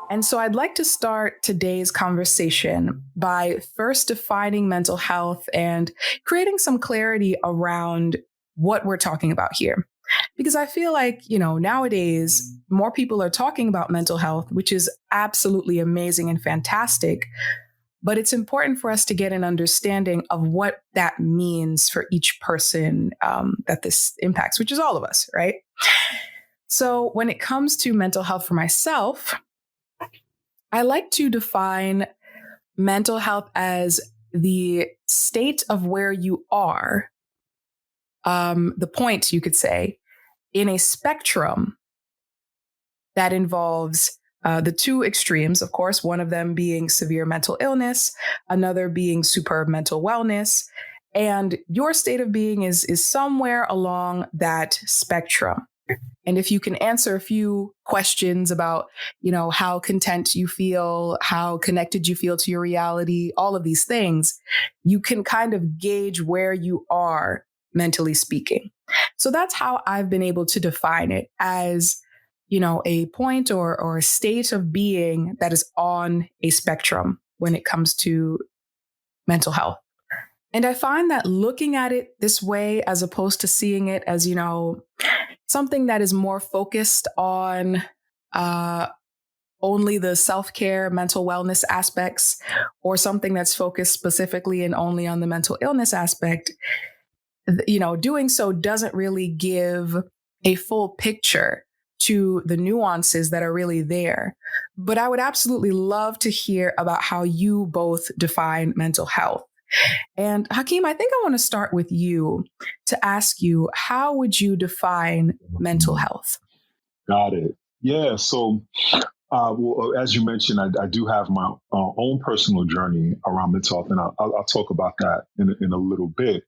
And so I'd like to start today's conversation by first defining mental health and creating some clarity around what we're talking about here. Because I feel like, nowadays more people are talking about mental health, which is absolutely amazing and fantastic. But it's important for us to get an understanding of what that means for each person that this impacts, which is all of us, right? So when it comes to mental health for myself, I like to define mental health as the state of where you are, the point, you could say, in a spectrum that involves the two extremes, of course, one of them being severe mental illness, another being superb mental wellness. And your state of being is somewhere along that spectrum. And if you can answer a few questions about, how content you feel, how connected you feel to your reality, all of these things, you can kind of gauge where you are mentally speaking. So that's how I've been able to define it as, a point or a state of being that is on a spectrum when it comes to mental health. And I find that looking at it this way, as opposed to seeing it as, something that is more focused on only the self-care, mental wellness aspects, or something that's focused specifically and only on the mental illness aspect, doing so doesn't really give a full picture to the nuances that are really there. But I would absolutely love to hear about how you both define mental health. And Hakeem, I think I want to start with you to ask you, how would you define mental health? Got it. Yeah. So, well, as you mentioned, I do have my own personal journey around mental health, and I'll talk about that in a little bit.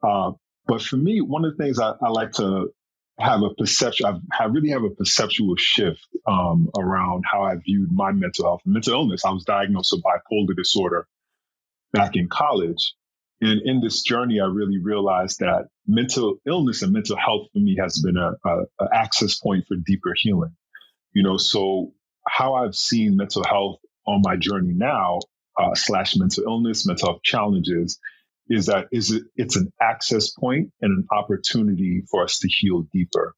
But for me, one of the things I like to have a perception, I really have a perceptual shift around how I viewed my mental health and mental illness. I was diagnosed with bipolar disorder back in college. And in this journey, I really realized that mental illness and mental health for me has been a access point for deeper healing. So how I've seen mental health on my journey now, / mental illness, mental health challenges, is that it's an access point and an opportunity for us to heal deeper.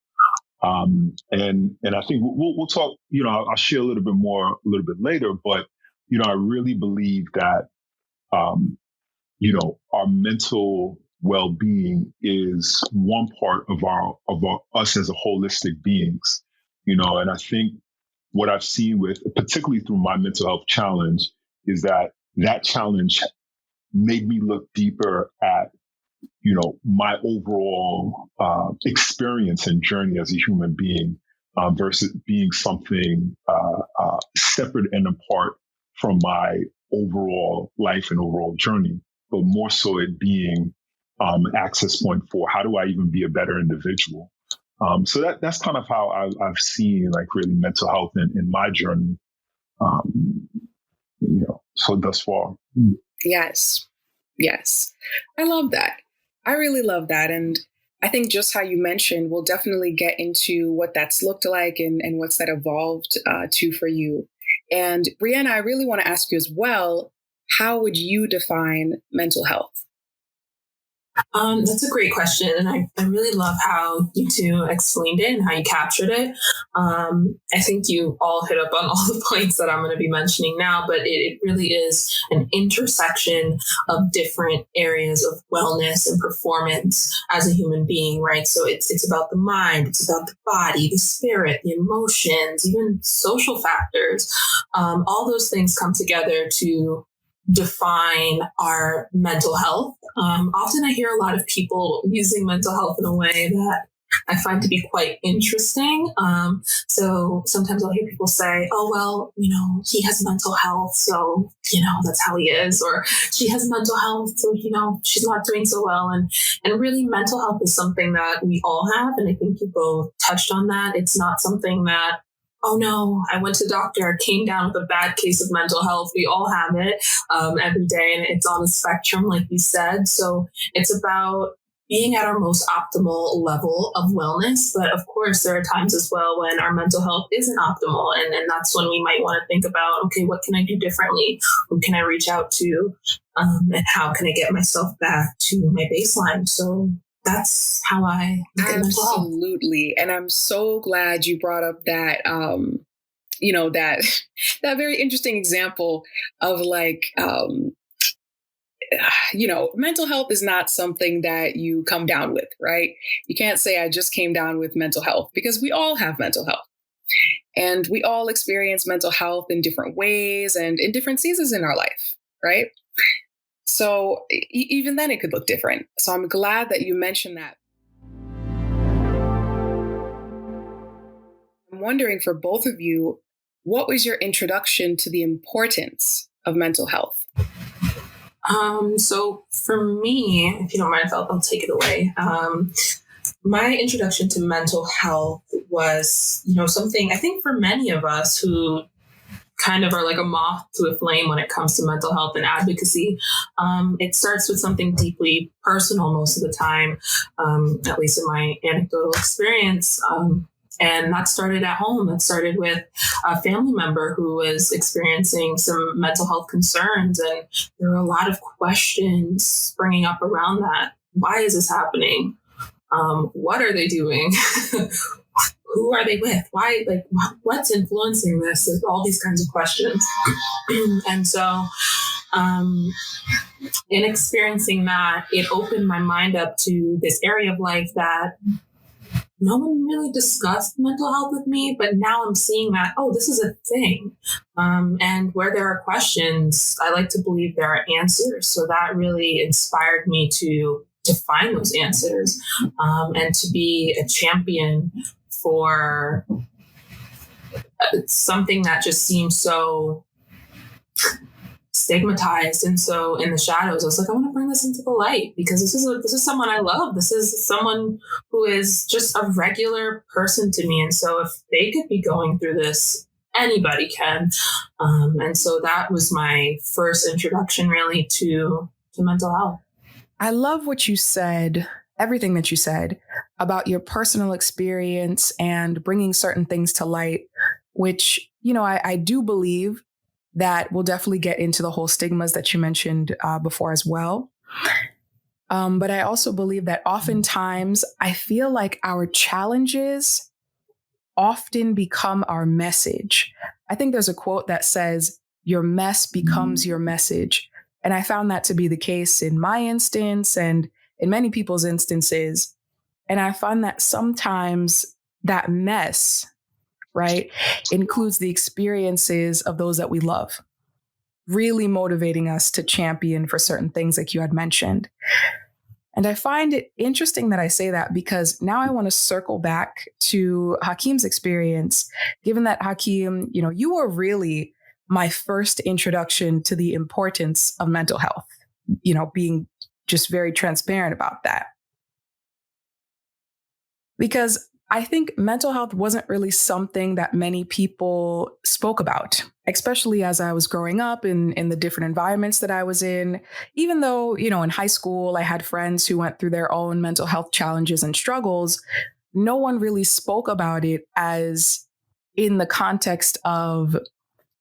And I think we'll talk, I'll share a little bit later, but, I really believe that, our mental well-being is one part of us as a holistic beings, and I think what I've seen particularly through my mental health challenge, is that challenge made me look deeper at, my overall experience and journey as a human being versus being something separate and apart from my overall life and overall journey, but more so it being an access point for how do I even be a better individual. So that's kind of how I've seen really mental health in my journey, so thus far. Yes. I love that. I really love that. And I think just how you mentioned, we'll definitely get into what that's looked like and what's that evolved to for you. And Brianna, I really want to ask you as well, how would you define mental health? That's a great question. And I really love how you two explained it and how you captured it. I think you all hit up on all the points that I'm going to be mentioning now, but it really is an intersection of different areas of wellness and performance as a human being, right? So it's about the mind, it's about the body, the spirit, the emotions, even social factors. All those things come together to define our mental health. Often I hear a lot of people using mental health in a way that I find to be quite interesting. So sometimes I'll hear people say, oh, well, he has mental health, so, that's how he is, or she has mental health, so, she's not doing so well. And really mental health is something that we all have. And I think you both touched on that. It's not something that, oh no, I went to the doctor, came down with a bad case of mental health. We all have it every day, and it's on a spectrum, like you said. So it's about being at our most optimal level of wellness. But of course, there are times as well when our mental health isn't optimal. And that's when we might want to think about, okay, what can I do differently? Who can I reach out to? And how can I get myself back to my baseline? So that's how I look at mental health. Absolutely. And I'm so glad you brought up that, that very interesting example of mental health is not something that you come down with, right? You can't say I just came down with mental health, because we all have mental health and we all experience mental health in different ways and in different seasons in our life, right? So even then it could look different. So I'm glad that you mentioned that. I'm wondering, for both of you, what was your introduction to the importance of mental health? So for me, if you don't mind, I'll take it away. My introduction to mental health was, something I think for many of us who kind of are like a moth to a flame when it comes to mental health and advocacy. It starts with something deeply personal most of the time, at least in my anecdotal experience. And that started at home. That started with a family member who was experiencing some mental health concerns. And there were a lot of questions springing up around that. Why is this happening? What are they doing? Who are they with? Why, what's influencing this? There's all these kinds of questions. And so in experiencing that, it opened my mind up to this area of life that no one really discussed mental health with me, but now I'm seeing that, this is a thing. And where there are questions, I like to believe there are answers. So that really inspired me to find those answers, and to be a champion for something that just seems so stigmatized and so in the shadows. I was like, I want to bring this into the light, because this is someone I love. This is someone who is just a regular person to me. And so if they could be going through this, anybody can. And so that was my first introduction really to mental health. I love what you said, everything that you said about your personal experience and bringing certain things to light, which, I do believe that we'll definitely get into the whole stigmas that you mentioned before as well. But I also believe that oftentimes I feel like our challenges often become our message. I think there's a quote that says, your mess becomes your message. And I found that to be the case in my instance and in many people's instances. And I find that sometimes that mess, right, includes the experiences of those that we love, really motivating us to champion for certain things like you had mentioned. And I find it interesting that I say that, because now I want to circle back to Hakeem's experience, given that Hakeem, you were really my first introduction to the importance of mental health, being just very transparent about that. Because I think mental health wasn't really something that many people spoke about, especially as I was growing up in the different environments that I was in. Even though, in high school, I had friends who went through their own mental health challenges and struggles, no one really spoke about it as in the context of,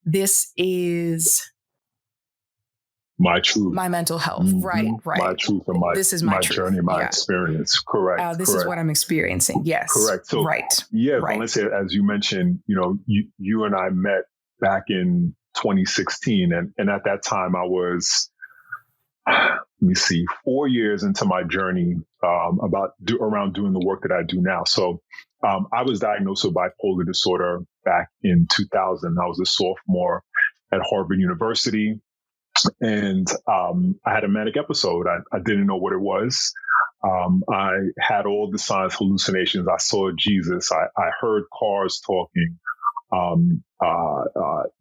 this is my truth, my mental health. Right. My truth and this is my journey, my experience. Correct. This is what I'm experiencing. Yes. Correct. So, yeah, right. Valencia, as you mentioned, you and I met back in 2016. And at that time I was, 4 years into my journey, around doing the work that I do now. So, I was diagnosed with bipolar disorder back in 2000. I was a sophomore at Harvard University, and I had a manic episode. I didn't know what it was. I had all the signs, hallucinations. I saw Jesus. I heard cars talking.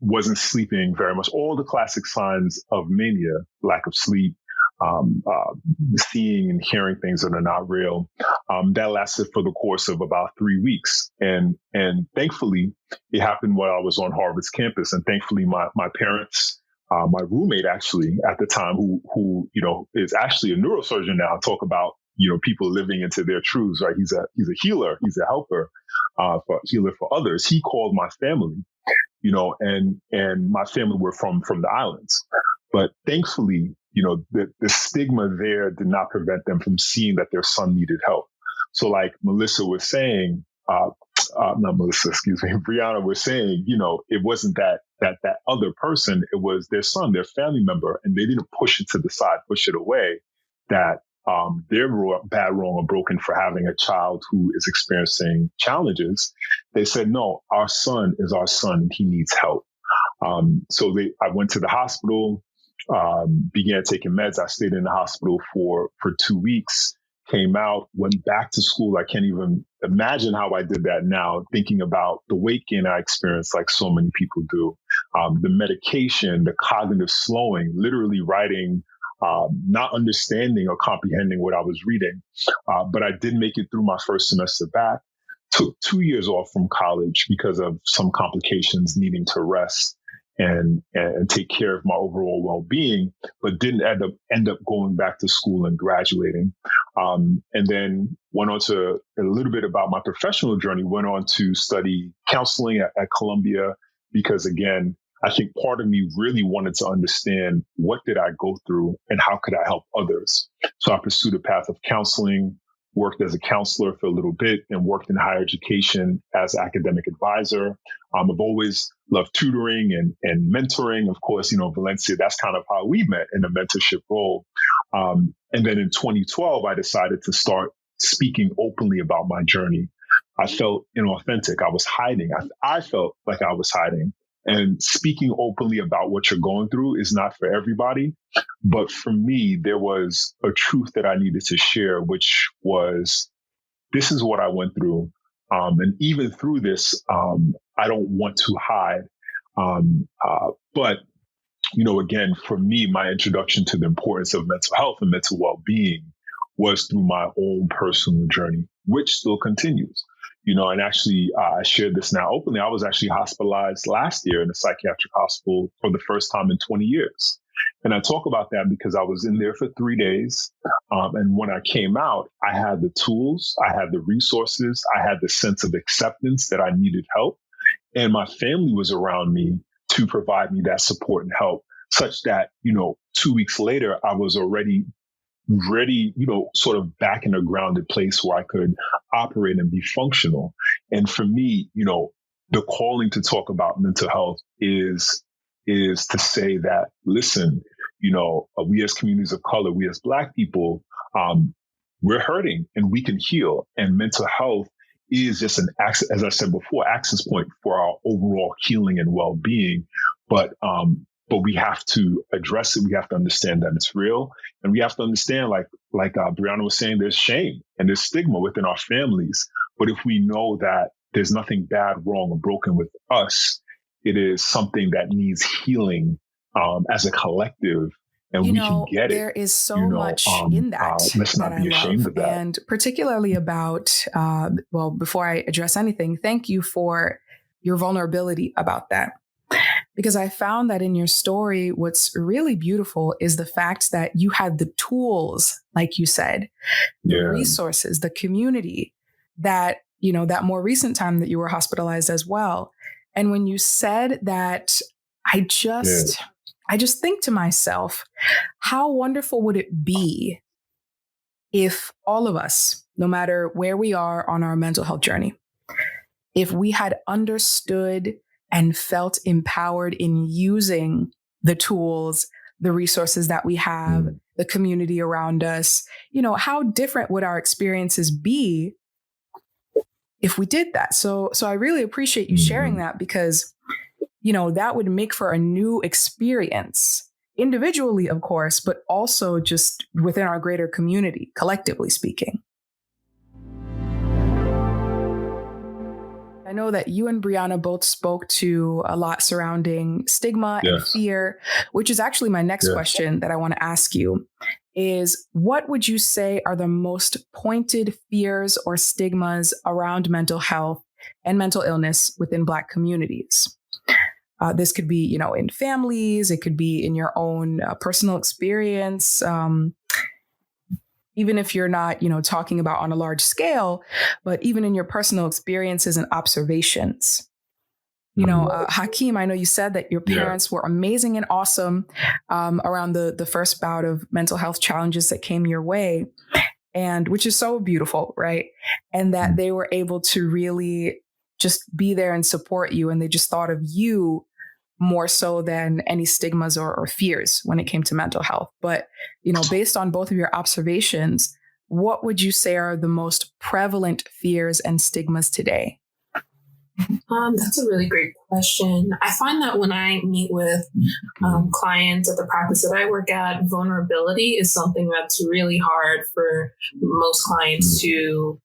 Wasn't sleeping very much. All the classic signs of mania: lack of sleep, seeing and hearing things that are not real. That lasted for the course of about 3 weeks. And thankfully it happened while I was on Harvard's campus. And thankfully my parents, my roommate actually at the time, who is actually a neurosurgeon now, talk about people living into their truths, right? He's a healer. He's a helper, healer for others. He called my family, and my family were from the islands. But thankfully, the stigma there did not prevent them from seeing that their son needed help. So like Melissa was saying, not Melissa, excuse me, Brianna was saying, it wasn't that other person, it was their son, their family member, and they didn't push it to the side, push it away, that they're bad, wrong, or broken for having a child who is experiencing challenges. They said, no, our son is our son and he needs help. So I went to the hospital, began taking meds. I stayed in the hospital for 2 weeks, came out, went back to school. I can't even imagine how I did that now, thinking about the weight gain I experienced like so many people do. The medication, the cognitive slowing, literally writing, not understanding or comprehending what I was reading. But I did make it through my first semester back, took 2 years off from college because of some complications, needing to rest and take care of my overall well-being, but didn't end up going back to school and graduating. And then went on to a little bit about my professional journey, went on to study counseling at Columbia, because again, I think part of me really wanted to understand what did I go through and how could I help others. So I pursued a path of counseling, worked as a counselor for a little bit, and worked in higher education as academic advisor. I've always loved tutoring and mentoring. Of course, Valencia, that's kind of how we met, in a mentorship role. And then in 2012, I decided to start speaking openly about my journey. I felt inauthentic. I was hiding. I felt like I was hiding. And speaking openly about what you're going through is not for everybody. But for me, there was a truth that I needed to share, which was, this is what I went through. And even through this, I don't want to hide. But, again, for me, my introduction to the importance of mental health and mental well-being was through my own personal journey, which still continues. And actually, I shared this now openly. I was actually hospitalized last year in a psychiatric hospital for the first time in 20 years. And I talk about that because I was in there for 3 days. And when I came out, I had the tools, I had the resources, I had the sense of acceptance that I needed help. And my family was around me to provide me that support and help, such that, 2 weeks later, I was already ready, sort of back in a grounded place where I could operate and be functional. And for me, the calling to talk about mental health is to say that, listen, we as communities of color, we as Black people, we're hurting and we can heal. And mental health is just an access, as I said before, access point for our overall healing and well-being. But we have to address it. We have to understand that it's real. And we have to understand, like Brianna was saying, there's shame and there's stigma within our families. But if we know that there's nothing bad, wrong, or broken with us, it is something that needs healing as a collective. And we can get it. There is so much in that let's not be ashamed of that. And particularly about, before I address anything, thank you for your vulnerability about that. Because I found that in your story, what's really beautiful is the fact that you had the tools, like you said, the resources, the community, that, that more recent time that you were hospitalized as well. And when you said that, I just think to myself, how wonderful would it be if all of us, no matter where we are on our mental health journey, if we had understood and felt empowered in using the tools, the resources that we have, the community around us, how different would our experiences be if we did that? So I really appreciate you sharing that, because, that would make for a new experience individually, of course, but also just within our greater community, collectively speaking. I know that you and Brianna both spoke to a lot surrounding stigma and fear, which is actually my next question that I want to ask you is, what would you say are the most pointed fears or stigmas around mental health and mental illness within Black communities? This could be, in families, it could be in your own personal experience. even if you're not, talking about on a large scale, but even in your personal experiences and observations. Hakeem, I know you said that your parents were amazing and awesome around the first bout of mental health challenges that came your way, and which is so beautiful, right? And that they were able to really just be there and support you, and they just thought of you more so than any stigmas or fears when it came to mental health. But, based on both of your observations, what would you say are the most prevalent fears and stigmas today? That's a really great question. I find that when I meet with clients at the practice that I work at, vulnerability is something that's really hard for most clients to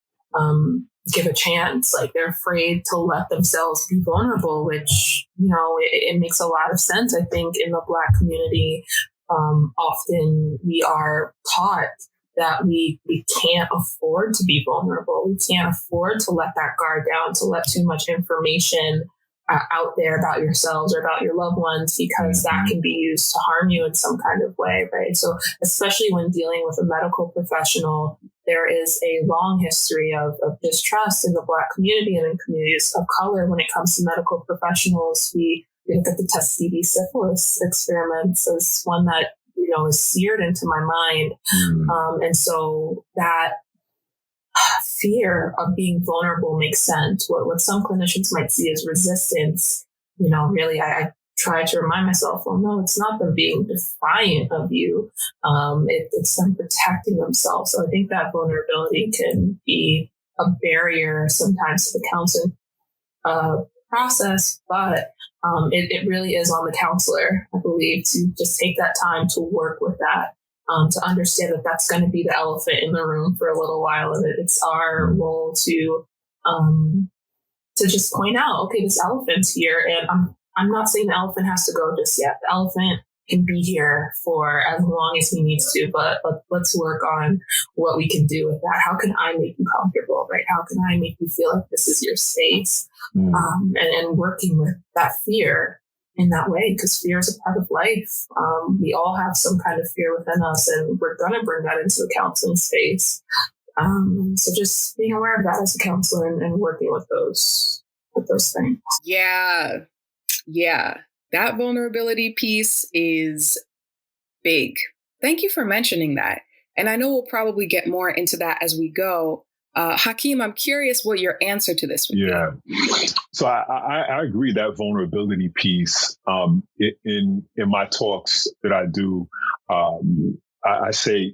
give a chance. Like, they're afraid to let themselves be vulnerable, which, it makes a lot of sense. I think in the Black community, often we are taught that we can't afford to be vulnerable. We can't afford to let that guard down, to let too much information out there about yourselves or about your loved ones, because that can be used to harm you in some kind of way, right? So especially when dealing with a medical professional, there is a long history of distrust in the Black community and in communities of color when it comes to medical professionals. We look at the TB syphilis experiments as one that is seared into my mind. And so that fear of being vulnerable makes sense. What some clinicians might see as resistance, really, I try to remind myself, well, no, it's not them being defiant of you. It's them protecting themselves. So I think that vulnerability can be a barrier sometimes to the counseling process, but it really is on the counselor, I believe, to just take that time to work with that, to understand that that's going to be the elephant in the room for a little while, and it's our role to just point out, okay, this elephant's here, and I'm not saying the elephant has to go just yet. The elephant can be here for as long as he needs to, but let's work on what we can do with that. How can I make you comfortable, right? How can I make you feel like this is your space? And working with that fear in that way, because fear is a part of life. We all have some kind of fear within us, and we're going to bring that into the counseling space. So just being aware of that as a counselor and working with those things. Yeah. That vulnerability piece is big. Thank you for mentioning that. And I know we'll probably get more into that as we go. Hakeem, I'm curious what your answer to this would be. So I agree that vulnerability piece, in my talks that I do, I say,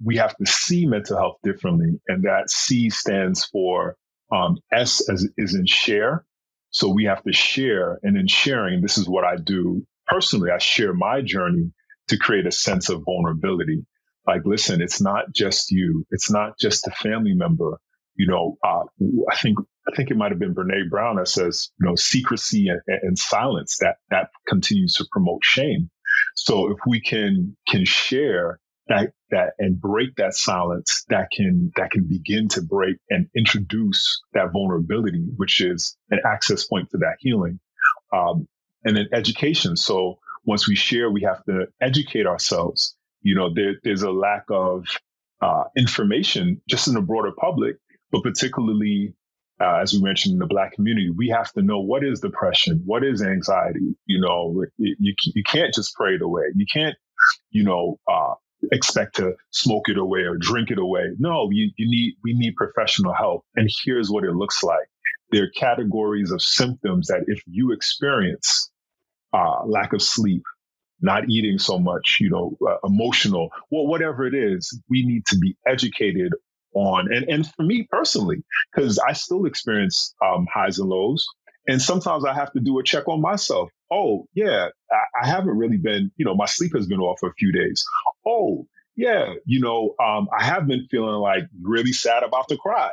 we have to see mental health differently. And that C stands for S is in share. So we have to share, and in sharing, this is what I do personally. I share my journey to create a sense of vulnerability. Like, listen, it's not just you. It's not just a family member. I think it might have been Brene Brown that says, secrecy and silence that continues to promote shame. So if we can share that and break that silence, that can begin to break and introduce that vulnerability, which is an access point to that healing. And then education. So once we share, we have to educate ourselves. There's a lack of information just in the broader public, but particularly as we mentioned in the Black community, we have to know what is depression, what is anxiety. You can't just pray it away. You can't, expect to smoke it away or drink it away. No, we need professional help. And here's what it looks like. There are categories of symptoms that if you experience lack of sleep, not eating so much, emotional, whatever it is, we need to be educated on. And for me personally, because I still experience highs and lows. And sometimes I have to do a check on myself. Oh, yeah, I haven't really been, my sleep has been off for a few days. Oh, yeah, I have been feeling like really sad about to cry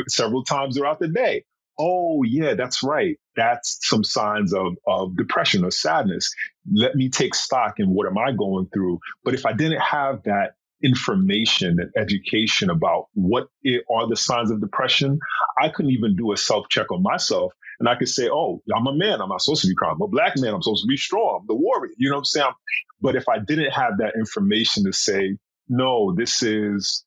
several times throughout the day. Oh, yeah, that's right. That's some signs of depression or sadness. Let me take stock in what am I going through. But if I didn't have that information and education about what are the signs of depression, I couldn't even do a self-check on myself. And I could say, oh, I'm a man. I'm not supposed to be crying. I'm a Black man. I'm supposed to be strong. I'm the warrior. You know what I'm saying? But if I didn't have that information to say, no, this is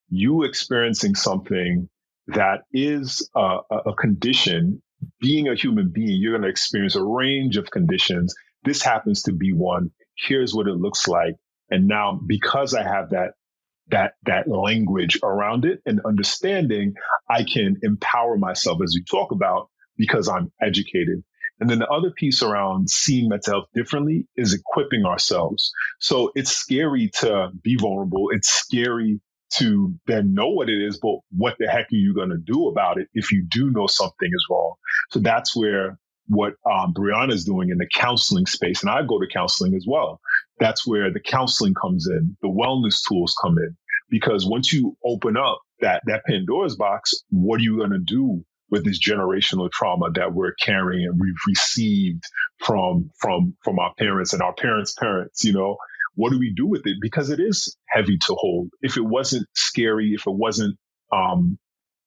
you experiencing something that is a condition. Being a human being, you're going to experience a range of conditions. This happens to be one. Here's what it looks like. And now, because I have that language around it and understanding, I can empower myself, as we talk about, because I'm educated. And then the other piece around seeing mental health differently is equipping ourselves. So it's scary to be vulnerable. It's scary to then know what it is, but what the heck are you going to do about it if you do know something is wrong? So that's where what Brianna is doing in the counseling space, and I go to counseling as well. That's where the counseling comes in, the wellness tools come in, because once you open up that Pandora's box, what are you going to do with this generational trauma that we're carrying and we've received from our parents and our parents' parents? You know, what do we do with it? Because it is heavy to hold. If it wasn't scary, if it wasn't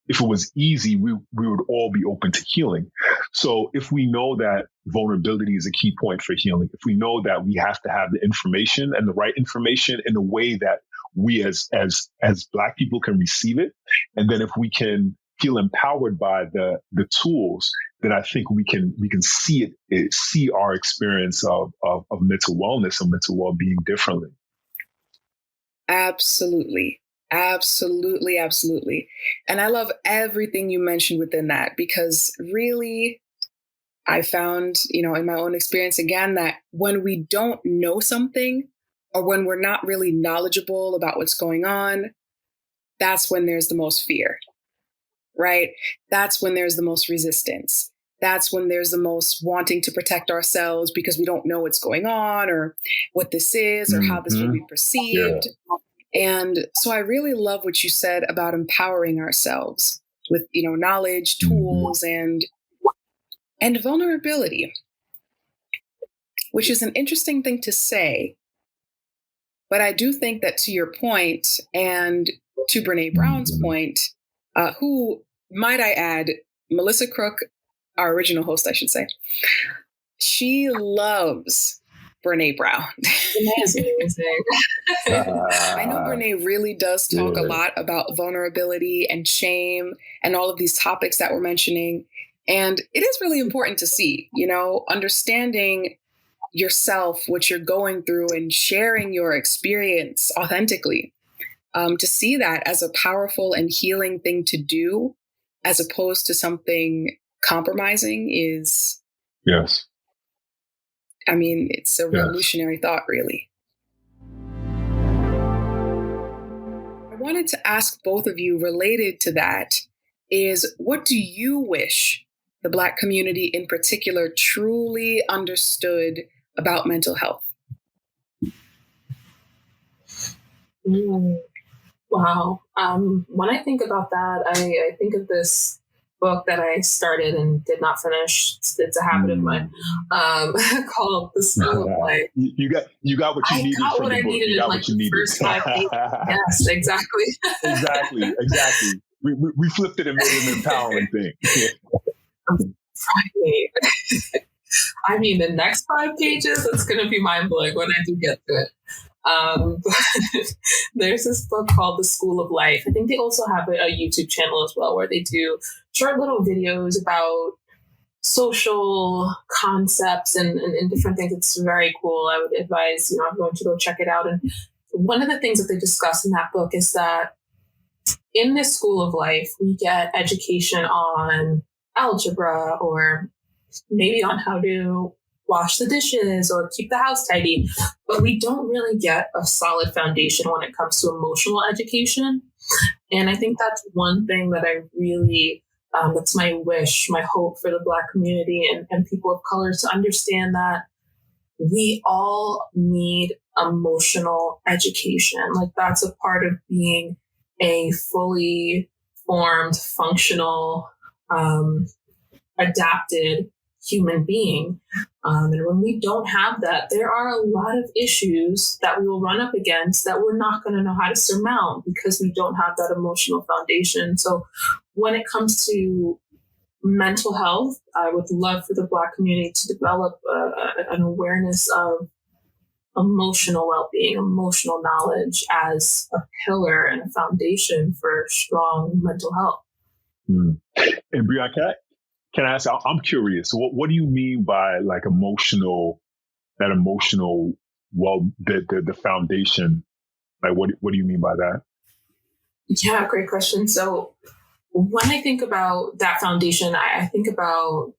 if it was easy, we would all be open to healing. So if we know that vulnerability is a key point for healing, if we know that we have to have the information and the right information in a way that we as Black people can receive it, and then if we can feel empowered by the tools, then I think we can see our experience of mental wellness and mental well-being differently. Absolutely. Absolutely. Absolutely. And I love everything you mentioned within that, because really, I found, in my own experience again, that when we don't know something or when we're not really knowledgeable about what's going on, that's when there's the most fear, right? That's when there's the most resistance. That's when there's the most wanting to protect ourselves because we don't know what's going on or what this is or how this will be perceived. Yeah. And so I really love what you said about empowering ourselves with, knowledge, tools, and vulnerability, which is an interesting thing to say. But I do think that to your point and to Brene Brown's point, who, might I add, Melissa Crook, our original host, I should say, she loves Brene Brown. I know Brene really does talk a lot about vulnerability and shame and all of these topics that we're mentioning. And it is really important to see, understanding yourself, what you're going through, and sharing your experience authentically. To see that as a powerful and healing thing to do, as opposed to something compromising, is... Yes. I mean, it's a revolutionary thought, really. I wanted to ask both of you, related to that, is what do you wish the Black community in particular truly understood about mental health? Wow. When I think about that, I think of this book that I started and did not finish. It's a habit of mine, called The School of Life. You got what you needed. I got what I needed in like the first 5 pages. Yes, exactly. exactly. We flipped it and made it an empowering thing. Right. I mean, the next 5 pages, it's going to be mind-blowing when I do get to it. But there's this book called The School of Life. I think they also have a YouTube channel as well, where they do short little videos about social concepts and different things. It's very cool. I would advise, everyone to go check it out. And one of the things that they discuss in that book is that in this school of life, we get education on algebra, or maybe on how to wash the dishes or keep the house tidy, but we don't really get a solid foundation when it comes to emotional education. And I think that's one thing that I really, that's my wish, my hope for the Black community and people of color, to understand that we all need emotional education. Like, that's a part of being a fully formed, functional, adapted human being. And when we don't have that, there are a lot of issues that we will run up against that we're not going to know how to surmount because we don't have that emotional foundation. So when it comes to mental health, I would love for the Black community to develop an awareness of emotional well-being, emotional knowledge as a pillar and a foundation for strong mental health. Mm. And Brianna, can I ask, I'm curious, what do you mean by like emotional, the foundation? Like, what do you mean by that? Yeah, great question. So when I think about that foundation, I think about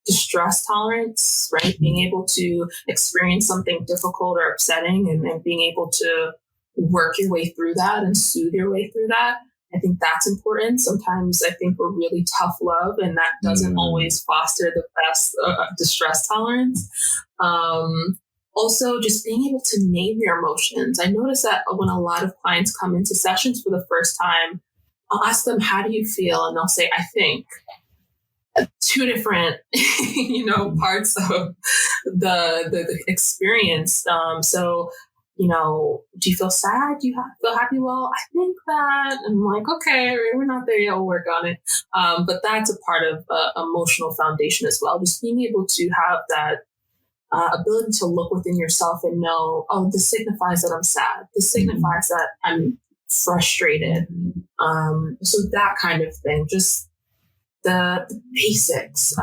distress tolerance, right? Being able to experience something difficult or upsetting and being able to work your way through that and soothe your way through that. I think that's important. Sometimes I think we're really tough love, and that doesn't always foster the best distress tolerance. Also, just being able to name your emotions. I notice that when a lot of clients come into sessions for the first time, I'll ask them, how do you feel? And they'll say, I think. Two different, parts of the experience. So, do you feel sad? Do you feel happy? Well, I think that. And I'm like, okay, we're not there yet. We'll work on it. But that's a part of emotional foundation as well. Just being able to have that ability to look within yourself and know, oh, this signifies that I'm sad. This signifies that I'm frustrated. So that kind of thing, just the basics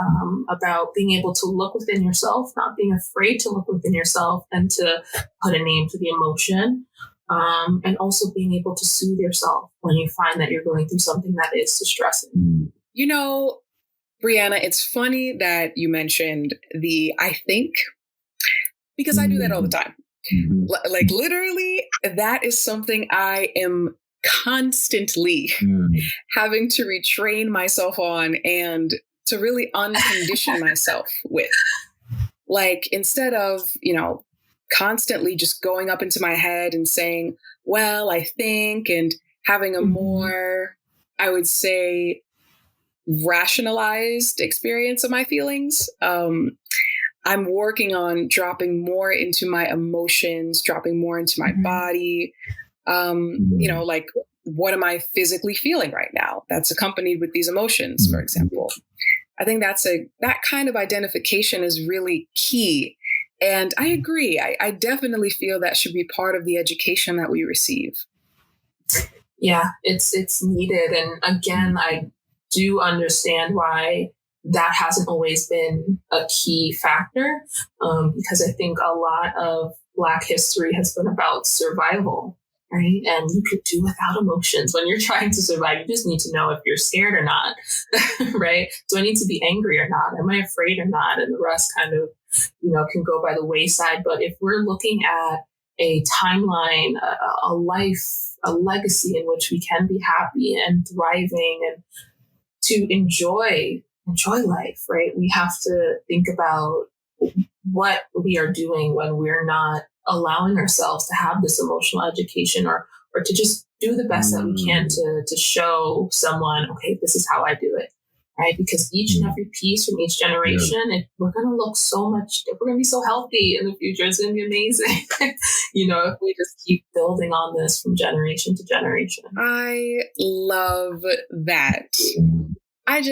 about being able to look within yourself, not being afraid to look within yourself and to put a name to the emotion, and also being able to soothe yourself when you find that you're going through something that is distressing. Brianna, it's funny that you mentioned the I think, because I do that all the time. Like literally, that is something I am constantly having to retrain myself on and to really uncondition myself with. Like, instead of, constantly just going up into my head and saying, well, I think, and having a more, I would say, rationalized experience of my feelings. I'm working on dropping more into my emotions, dropping more into my body. Like, what am I physically feeling right now? That's accompanied with these emotions, for example. I think that kind of identification is really key. And I agree. I definitely feel that should be part of the education that we receive. Yeah, it's needed. And again, I do understand why that hasn't always been a key factor, because I think a lot of Black history has been about survival, right? And you could do without emotions when you're trying to survive. You just need to know if you're scared or not, right? Do I need to be angry or not? Am I afraid or not? And the rest kind of, can go by the wayside. But if we're looking at a timeline, a life, a legacy in which we can be happy and thriving and to enjoy life, right? We have to think about what we are doing when we're not allowing ourselves to have this emotional education or to just do the best that we can to show someone, okay, this is how I do it, right? Because each and every piece from each generation, we're going to look we're going to be so healthy in the future. It's going to be amazing, if we just keep building on this from generation to generation. I love that. I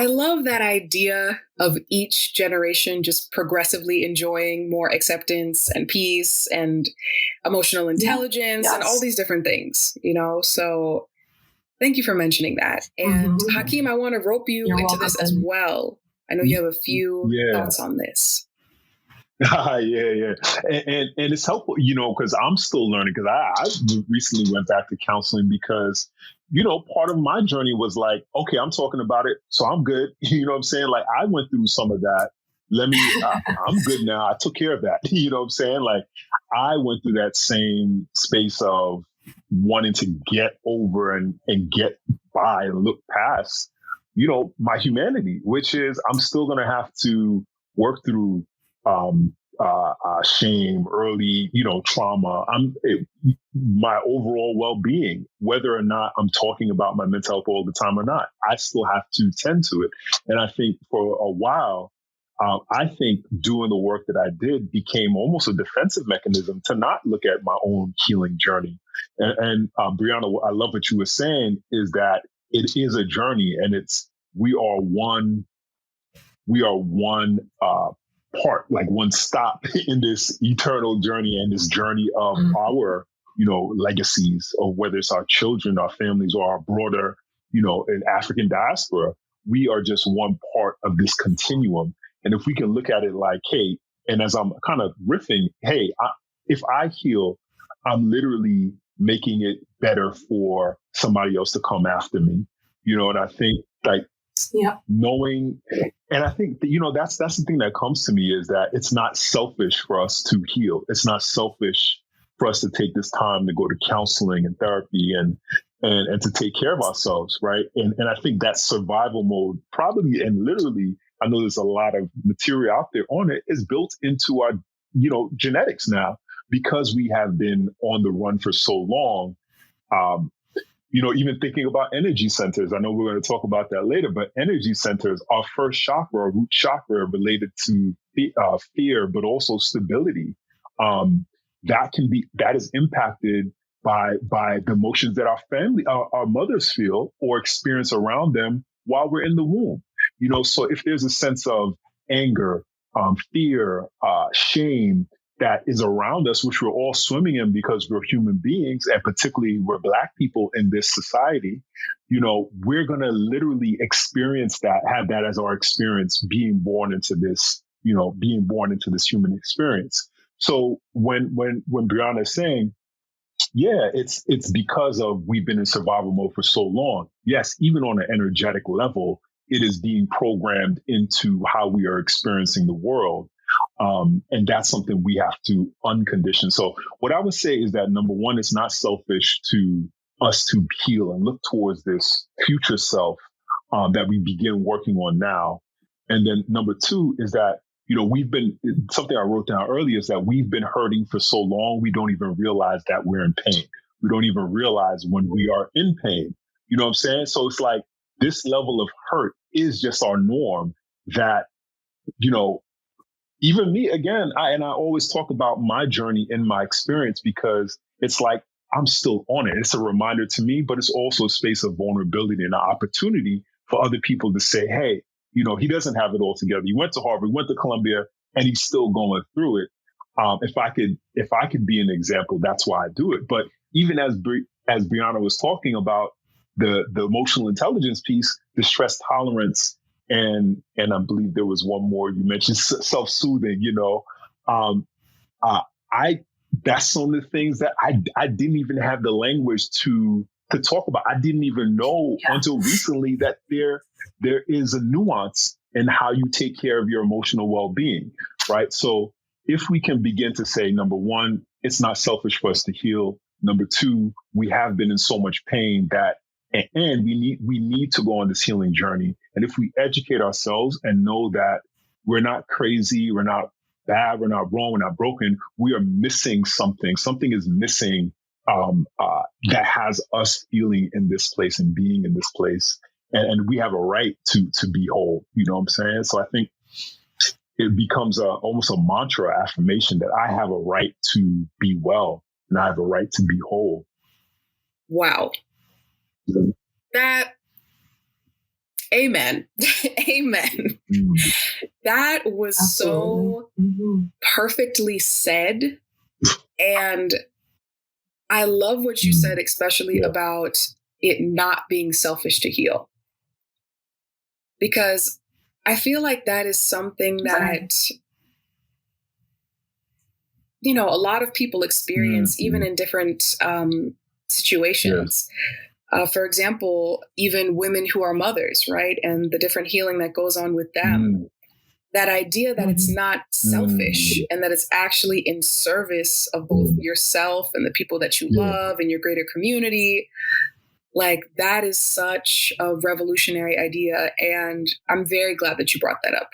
love that idea of each generation just progressively enjoying more acceptance and peace and emotional intelligence and all these different things, So thank you for mentioning that. And Hakeem, I want to rope you into this as well. I know you have a few thoughts on this. Yeah. And it's helpful, because I'm still learning, because I recently went back to counseling because, part of my journey was like, okay, I'm talking about it, so I'm good. You know what I'm saying? Like, I went through some of that. I'm good now. I took care of that. You know what I'm saying? Like, I went through that same space of wanting to get over and get by and look past, my humanity, which is I'm still going to have to work through shame, early, trauma, my overall well-being, whether or not I'm talking about my mental health all the time or not, I still have to tend to it. And I think for a while, I think doing the work that I did became almost a defensive mechanism to not look at my own healing journey. And Brianna, I love what you were saying is that it is a journey, and we are one part, like one stop in this eternal journey and this journey of our, legacies, or whether it's our children, our families, or our broader, an African diaspora. We are just one part of this continuum. And if we can look at it like, hey, and as I'm kind of riffing, hey, if I heal, I'm literally making it better for somebody else to come after me, and I think like knowing, and I think that, that's the thing that comes to me is that it's not selfish for us to heal. It's not selfish for us to take this time to go to counseling and therapy and to take care of ourselves. Right. And I think that survival mode probably, and literally, I know there's a lot of material out there on it, is built into our, genetics now, because we have been on the run for so long. Even thinking about energy centers, I know we're going to talk about that later, but energy centers, our first chakra, our root chakra, related to fear, but also stability. That is impacted by the emotions that our family, our mothers feel or experience around them while we're in the womb. So if there's a sense of anger, fear, shame that is around us, which we're all swimming in because we're human beings, and particularly we're Black people in this society, we're going to literally experience that, have that as our experience, being born into this human experience. So when Brianna is saying, yeah, it's because of we've been in survival mode for so long. Yes, even on an energetic level, it is being programmed into how we are experiencing the world. And that's something we have to uncondition. So what I would say is that, number one, it's not selfish to us to heal and look towards this future self that we begin working on now. And then number two is that, we've been, something I wrote down earlier is that we've been hurting for so long, we don't even realize that we're in pain. We don't even realize when we are in pain. You know what I'm saying? So it's like this level of hurt is just our norm that, even me, again, I always talk about my journey and my experience, because it's like I'm still on it. It's a reminder to me, but it's also a space of vulnerability and an opportunity for other people to say, hey, he doesn't have it all together. He went to Harvard, went to Columbia, and he's still going through it. If I could be an example, that's why I do it. But even as Brianna was talking about the emotional intelligence piece, the stress tolerance, and I believe there was one more you mentioned, self-soothing. That's some of the things that I didn't even have the language to talk about. I didn't even know until recently that there is a nuance in how you take care of your emotional well-being, right? So if we can begin to say, number one, it's not selfish for us to heal. Number two, we have been in so much pain that, and we need to go on this healing journey. And if we educate ourselves and know that we're not crazy, we're not bad, we're not wrong, we're not broken, we are missing something. Something is missing that has us feeling in this place and being in this place. And we have a right to be whole. You know what I'm saying? So I think it becomes almost a mantra affirmation that I have a right to be well and I have a right to be whole. Wow. Mm-hmm. That, amen. Amen. Mm-hmm. That was so perfectly said. And I love what you said, especially about it not being selfish to heal. Because I feel like that is something that, a lot of people experience, even in different situations. Yes. For example, even women who are mothers, right? And the different healing that goes on with them. That idea that it's not selfish and that it's actually in service of both yourself and the people that you love and your greater community. Like, that is such a revolutionary idea. And I'm very glad that you brought that up.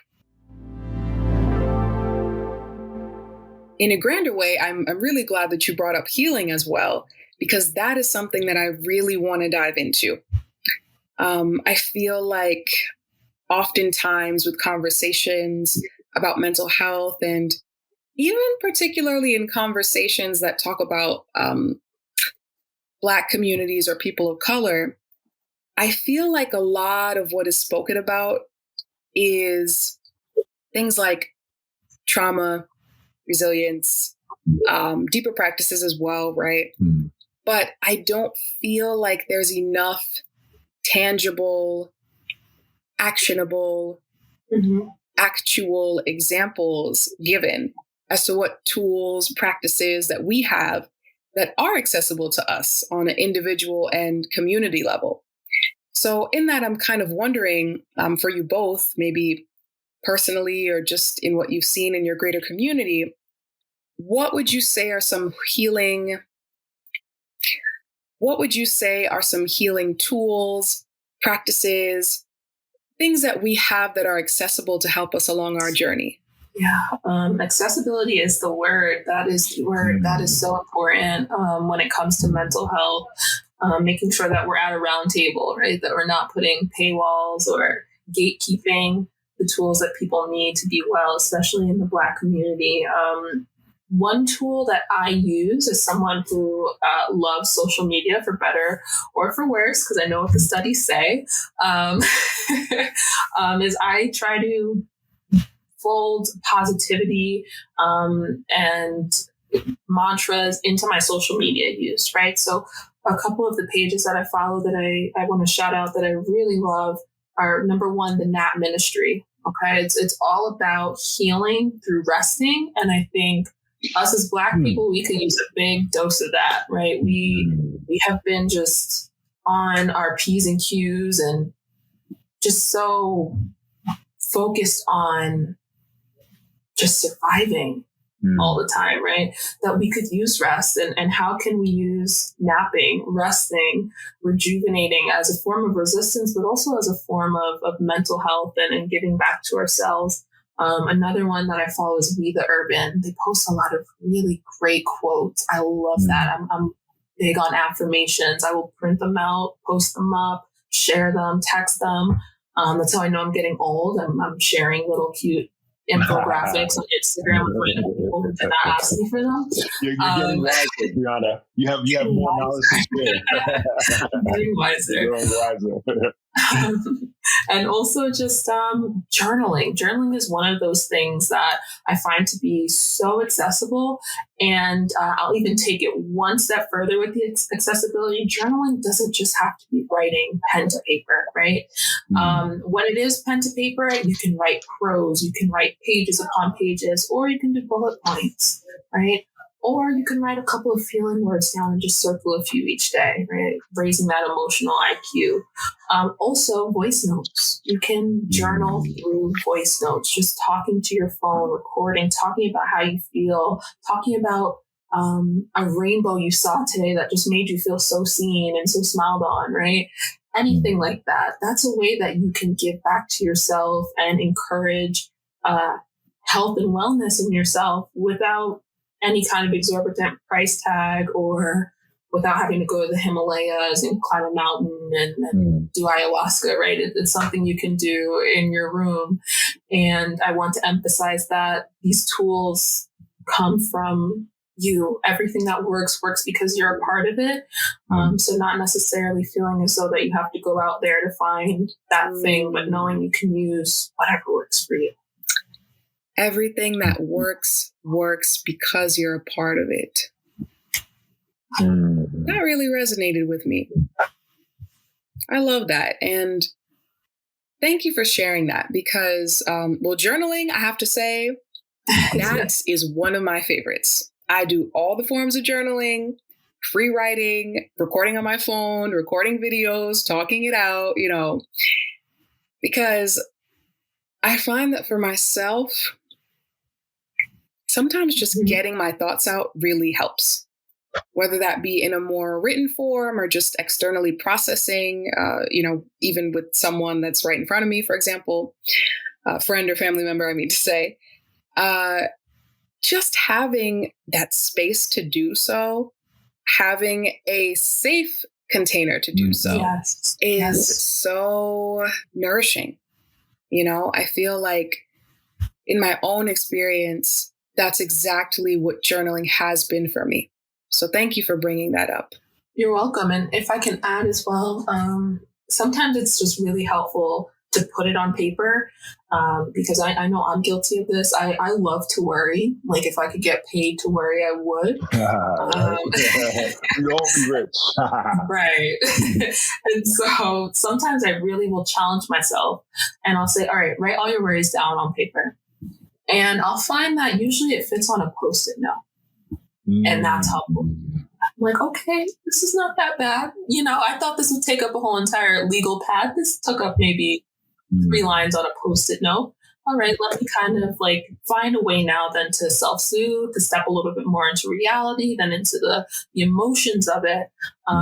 In a grander way, I'm really glad that you brought up healing as well, because that is something that I really want to dive into. I feel like oftentimes with conversations about mental health, and even particularly in conversations that talk about Black communities or people of color, I feel like a lot of what is spoken about is things like trauma, resilience, deeper practices as well, right? Mm. But I don't feel like there's enough tangible, actionable, actual examples given as to what tools, practices that we have that are accessible to us on an individual and community level. So in that, I'm kind of wondering for you both, maybe personally or just in what you've seen in your greater community, what would you say are some healing tools, practices, things that we have that are accessible to help us along our journey? Yeah, accessibility is the word. That is the word that is so important when it comes to mental health, making sure that we're at a round table, right? That we're not putting paywalls or gatekeeping the tools that people need to be well, especially in the Black community. One tool that I use as someone who loves social media for better or for worse, because I know what the studies say, is I try to fold positivity and mantras into my social media use, right? So a couple of the pages that I follow that I want to shout out that I really love are, number one, the Nap Ministry. Okay, it's all about healing through resting, and I think us as Black people, we could use a big dose of that, right? We have been just on our P's and Q's and just so focused on just surviving all the time, right? That we could use rest, and how can we use napping, resting, rejuvenating as a form of resistance, but also as a form of mental health and giving back to ourselves. Another one that I follow is We the Urban. They post a lot of really great quotes. I love that. I'm big on affirmations. I will print them out, post them up, share them, text them. That's how I know I'm getting old. I'm sharing little cute infographics on Instagram for people who did not ask me for them. You're getting wiser, Brianna. You have more knowledge to share. I'm getting wiser. You're wiser. And also just journaling. Journaling is one of those things that I find to be so accessible. And I'll even take it one step further with the accessibility. Journaling doesn't just have to be writing pen to paper, right? When it is pen to paper, you can write prose, you can write pages upon pages, or you can do bullet points, right? Or you can write a couple of feeling words down and just circle a few each day, right? Raising that emotional IQ. Also, voice notes. You can journal through voice notes, just talking to your phone, recording, talking about how you feel, talking about a rainbow you saw today that just made you feel so seen and so smiled on, right? Anything like that. That's a way that you can give back to yourself and encourage health and wellness in yourself without any kind of exorbitant price tag or without having to go to the Himalayas and climb a mountain and do ayahuasca, right? It's something you can do in your room. And I want to emphasize that these tools come from you. Everything that works because you're a part of it. So not necessarily feeling as though that you have to go out there to find that thing, but knowing you can use whatever works for you. Everything that works because you're a part of it. That really resonated with me. I love that. And thank you for sharing that because, journaling, I have to say, that is one of my favorites. I do all the forms of journaling, free writing, recording on my phone, recording videos, talking it out, because I find that for myself, sometimes just getting my thoughts out really helps, whether that be in a more written form or just externally processing, even with someone that's right in front of me, for example, a friend or family member, I mean to say, just having that space to do so, having a safe container to do so is so nourishing. I feel like in my own experience, that's exactly what journaling has been for me. So thank you for bringing that up. You're welcome. And if I can add as well, sometimes it's just really helpful to put it on paper. because I know I'm guilty of this. I love to worry. Like if I could get paid to worry, I would. We all be rich. Right. And so sometimes I really will challenge myself and I'll say, all right, write all your worries down on paper. And I'll find that usually it fits on a Post-it note. And that's helpful. I'm like, okay, this is not that bad. You know, I thought this would take up a whole entire legal pad. This took up maybe 3 lines on a Post-it note. All right, let me kind of like find a way now then to self-soothe, to step a little bit more into reality, then into the emotions of it.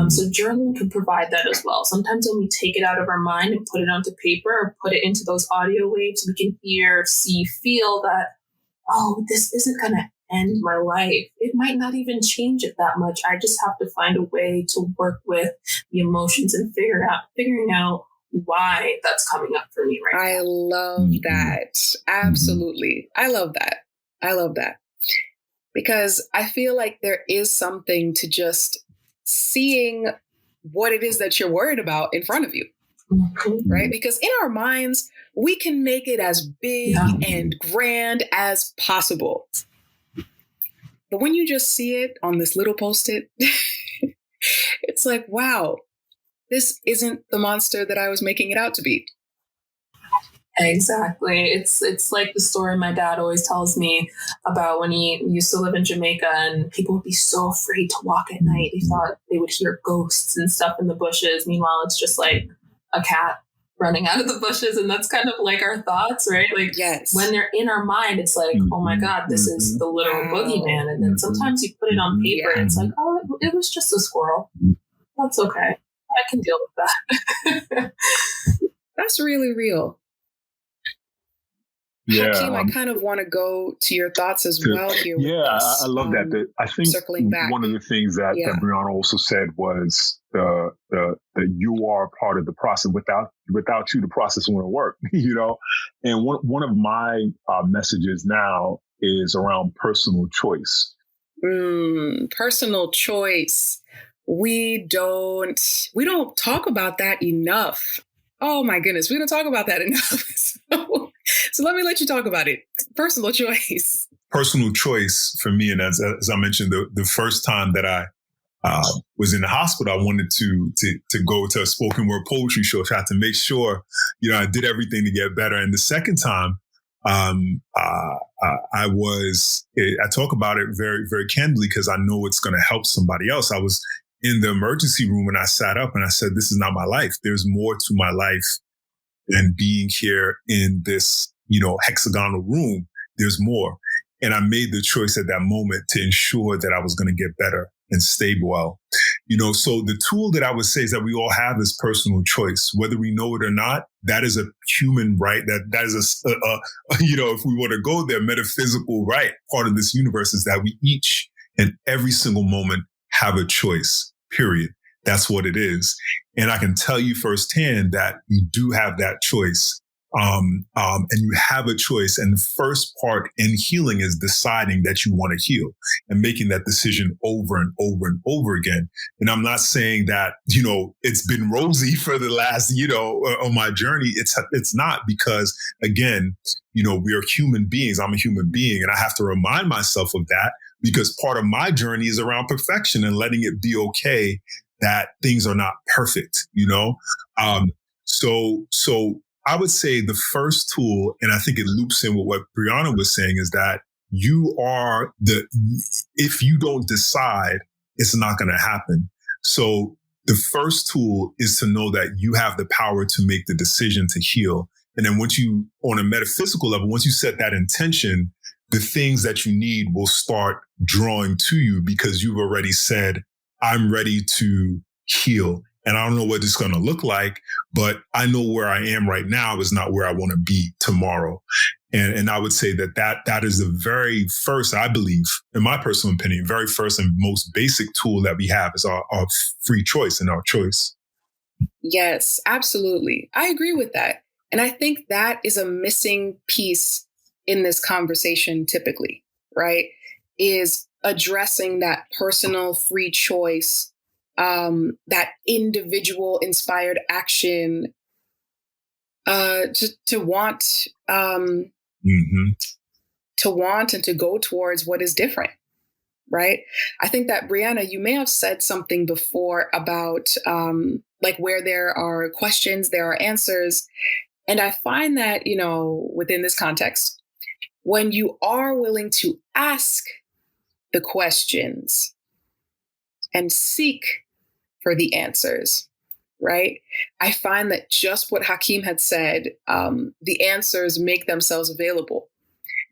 So journaling can provide that as well. Sometimes when we take it out of our mind and put it onto paper or put it into those audio waves, we can hear, see, feel that, oh, this isn't going to end my life. It might not even change it that much. I just have to find a way to work with the emotions and figuring out why that's coming up for me right now. I love that. Absolutely. I love that. I love that. Because I feel like there is something to just seeing what it is that you're worried about in front of you. Right? Because in our minds, we can make it as big and grand as possible. But when you just see it on this little Post-it, it's like, wow, this isn't the monster that I was making it out to be. Exactly. It's like the story my dad always tells me about when he used to live in Jamaica and people would be so afraid to walk at night. They thought they would hear ghosts and stuff in the bushes. Meanwhile, it's just like a cat running out of the bushes. And that's kind of like our thoughts, right? Like when they're in our mind, it's like, oh my God, this is the literal boogeyman. And then sometimes you put it on paper and it's like, oh, it was just a squirrel. That's okay. I can deal with that. That's really real. Yeah, Hakeem, I kind of want to go to your thoughts as well here. I love that. I think circling back, one of the things that Brianna also said was that you are part of the process. Without you, the process wouldn't work. You know, and one of my messages now is around personal choice. Personal choice. We don't talk about that enough. Oh my goodness, we don't talk about that enough. So let me let you talk about it. Personal choice. Personal choice for me, and as I mentioned, the first time that I was in the hospital, I wanted to go to a spoken word poetry show. So I had to make sure, I did everything to get better. And the second time, I talk about it very, very candidly because I know it's going to help somebody else. I was in the emergency room and I sat up and I said, this is not my life. There's more to my life than being here in this, hexagonal room. There's more. And I made the choice at that moment to ensure that I was going to get better and stay well. So the tool that I would say is that we all have is personal choice, whether we know it or not. That is a human right. That is if we want to go there, metaphysical right. Part of this universe is that we each and every single moment have a choice, period. That's what it is. And I can tell you firsthand that you do have that choice. And you have a choice. And the first part in healing is deciding that you want to heal and making that decision over and over and over again. And I'm not saying that, it's been rosy for the last, on my journey. It's not, because again, we are human beings. I'm a human being and I have to remind myself of that, because part of my journey is around perfection and letting it be okay that things are not perfect, So I would say the first tool, and I think it loops in with what Brianna was saying, is that if you don't decide, it's not going to happen. So the first tool is to know that you have the power to make the decision to heal. And then on a metaphysical level, once you set that intention, the things that you need will start drawing to you because you've already said, I'm ready to heal. And I don't know what it's going to look like, but I know where I am right now is not where I want to be tomorrow. And I would say that is the very first, I believe, in my personal opinion, very first and most basic tool that we have is our free choice and our choice. Yes, absolutely. I agree with that. And I think that is a missing piece in this conversation typically, right? Is addressing that personal free choice, that individual inspired action to want, Mm-hmm. to want and to go towards what is different, right? I think that, Brianna, you may have said something before about like where there are questions, there are answers. And I find that, within this context, when you are willing to ask the questions and seek for the answers, right? I find that just what Hakeem had said, the answers make themselves available.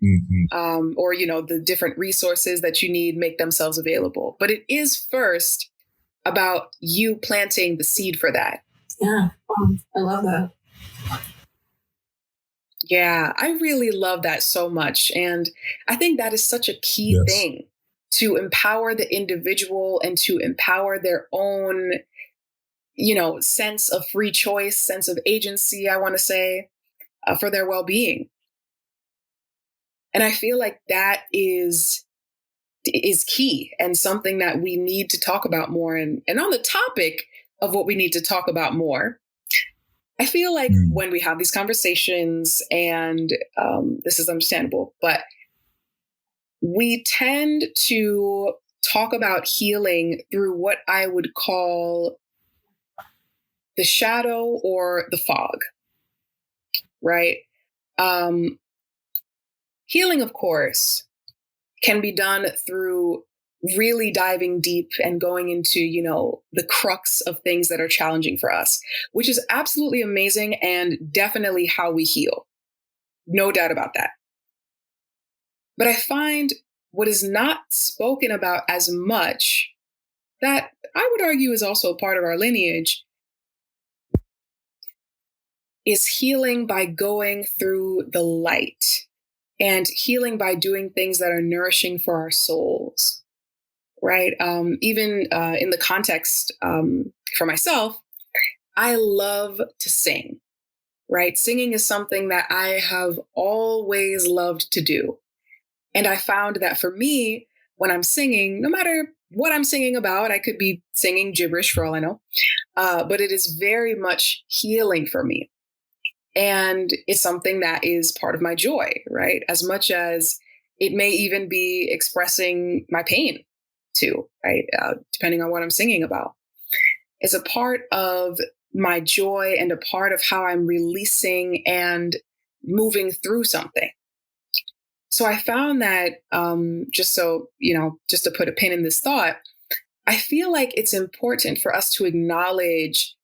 Mm-hmm. Or, the different resources that you need make themselves available. But it is first about you planting the seed for that. Yeah, I love that. Yeah, I really love that so much. And I think that is such a key Yes. thing to empower the individual and to empower their own, sense of free choice, sense of agency, I want to say, for their well-being. And I feel like that is key and something that we need to talk about more. And on the topic of what we need to talk about more, I feel like when we have these conversations, and this is understandable, but we tend to talk about healing through what I would call the shadow or the fog, right? Healing, of course, can be done through really diving deep and going into, the crux of things that are challenging for us, which is absolutely amazing and definitely how we heal. No doubt about that. But I find what is not spoken about as much, that I would argue is also a part of our lineage, is healing by going through the light and healing by doing things that are nourishing for our souls. Right. Even in the context for myself, I love to sing. Right. Singing is something that I have always loved to do. And I found that for me, when I'm singing, no matter what I'm singing about, I could be singing gibberish for all I know, but it is very much healing for me. And it's something that is part of my joy, right? As much as it may even be expressing my pain too, right? Depending on what I'm singing about. It's a part of my joy and a part of how I'm releasing and moving through something. So I found that just to put a pin in this thought, I feel like it's important for us to acknowledge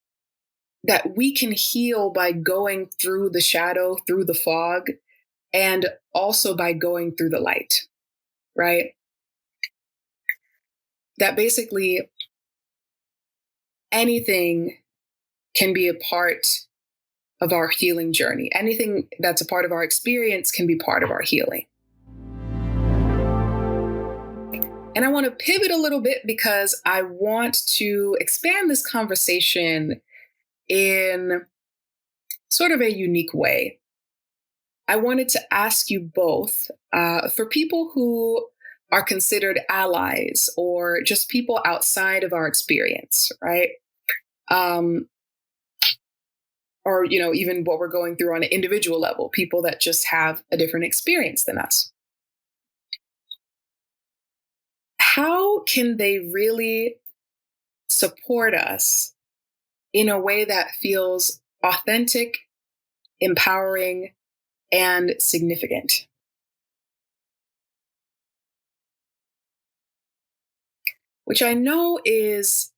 that we can heal by going through the shadow, through the fog, and also by going through the light, right? That basically anything can be a part of our healing journey. Anything that's a part of our experience can be part of our healing. And I want to pivot a little bit because I want to expand this conversation in sort of a unique way. I wanted to ask you both, for people who are considered allies or just people outside of our experience, right? Or, even what we're going through on an individual level, people that just have a different experience than us. How can they really support us in a way that feels authentic, empowering, and significant? Which I know is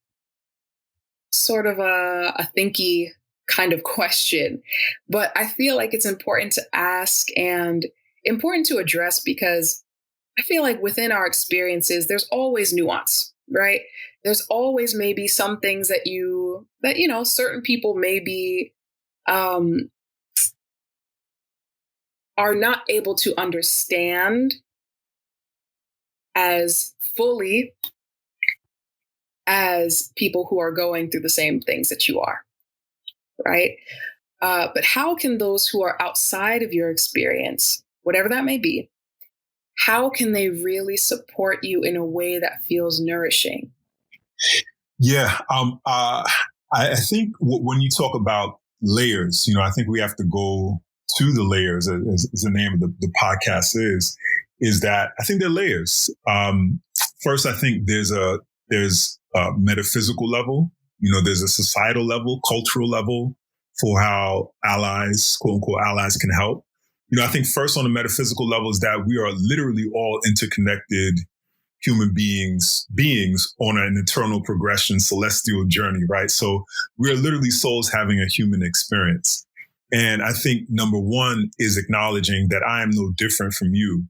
sort of a thinky kind of question, but I feel like it's important to ask and important to address because I feel like within our experiences, there's always nuance, right? There's always maybe some things that certain people maybe are not able to understand as fully as people who are going through the same things that you are, right? But how can those who are outside of your experience, whatever that may be, how can they really support you in a way that feels nourishing? Yeah. I think when you talk about layers. I think we have to go to the layers, as the name of the podcast is that I think there are layers. First, I think there's a metaphysical level. There's a societal level, cultural level for how allies, quote unquote, allies can help. I think first on the metaphysical level is that we are literally all interconnected human beings on an eternal progression, celestial journey, right? So we're literally souls having a human experience. And I think number one is acknowledging that I am no different from you,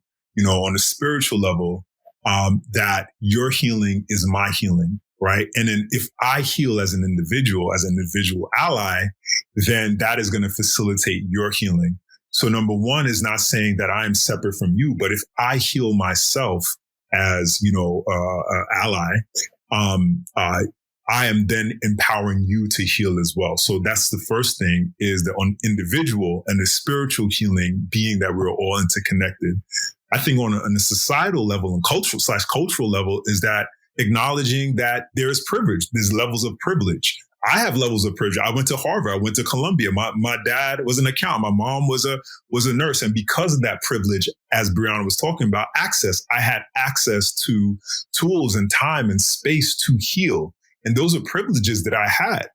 on a spiritual level, that your healing is my healing, right? And then if I heal as an individual ally, then that is going to facilitate your healing. So number one is not saying that I am separate from you, but if I heal myself as, ally, I am then empowering you to heal as well. So that's the first thing, is the individual and the spiritual healing, being that we're all interconnected. I think on a societal level and cultural level is that acknowledging that there is privilege. There's levels of privilege. I have levels of privilege. I went to Harvard. I went to Columbia. My dad was an accountant. My mom was a nurse. And because of that privilege, as Brianna was talking about, I had access to tools and time and space to heal. And those are privileges that I had.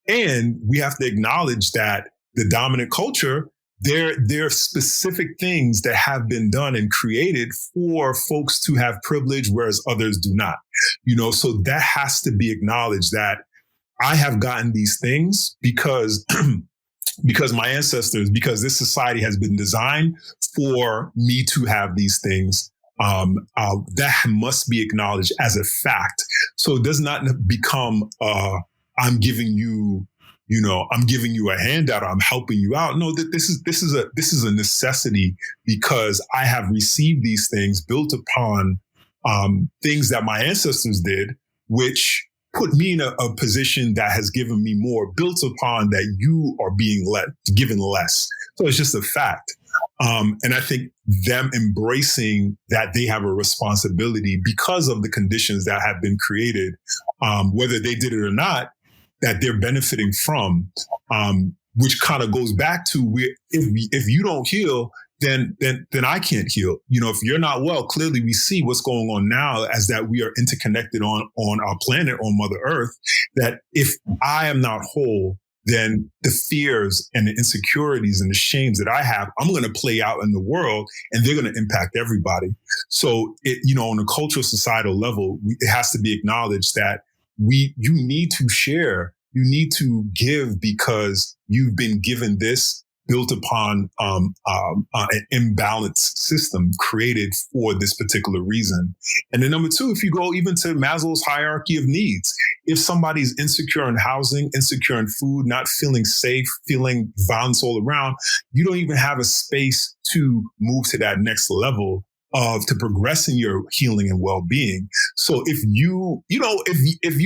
And we have to acknowledge that the dominant culture, there are specific things that have been done and created for folks to have privilege, whereas others do not. So that has to be acknowledged, that I have gotten these things because my ancestors, because this society has been designed for me to have these things. That must be acknowledged as a fact. So it does not become, I'm giving you a handout, or I'm helping you out. No, this is a necessity, because I have received these things built upon things that my ancestors did, which put me in a position that has given me more, built upon that you are being given less. So it's just a fact. And I think them embracing that they have a responsibility because of the conditions that have been created, whether they did it or not, that they're benefiting from, which kind of goes back to if you don't heal, then I can't heal. If you're not well, clearly we see what's going on now, as that we are interconnected on our planet, on Mother Earth, that if I am not whole, then the fears and the insecurities and the shames that I have, I'm going to play out in the world, and they're going to impact everybody. So on a cultural, societal level, it has to be acknowledged that you need to share, you need to give, because you've been given this built upon an imbalanced system created for this particular reason. And then number two, if you go even to Maslow's hierarchy of needs, if somebody's insecure in housing, insecure in food, not feeling safe, feeling violence all around, you don't even have a space to move to that next level to progress in your healing and well-being. So if you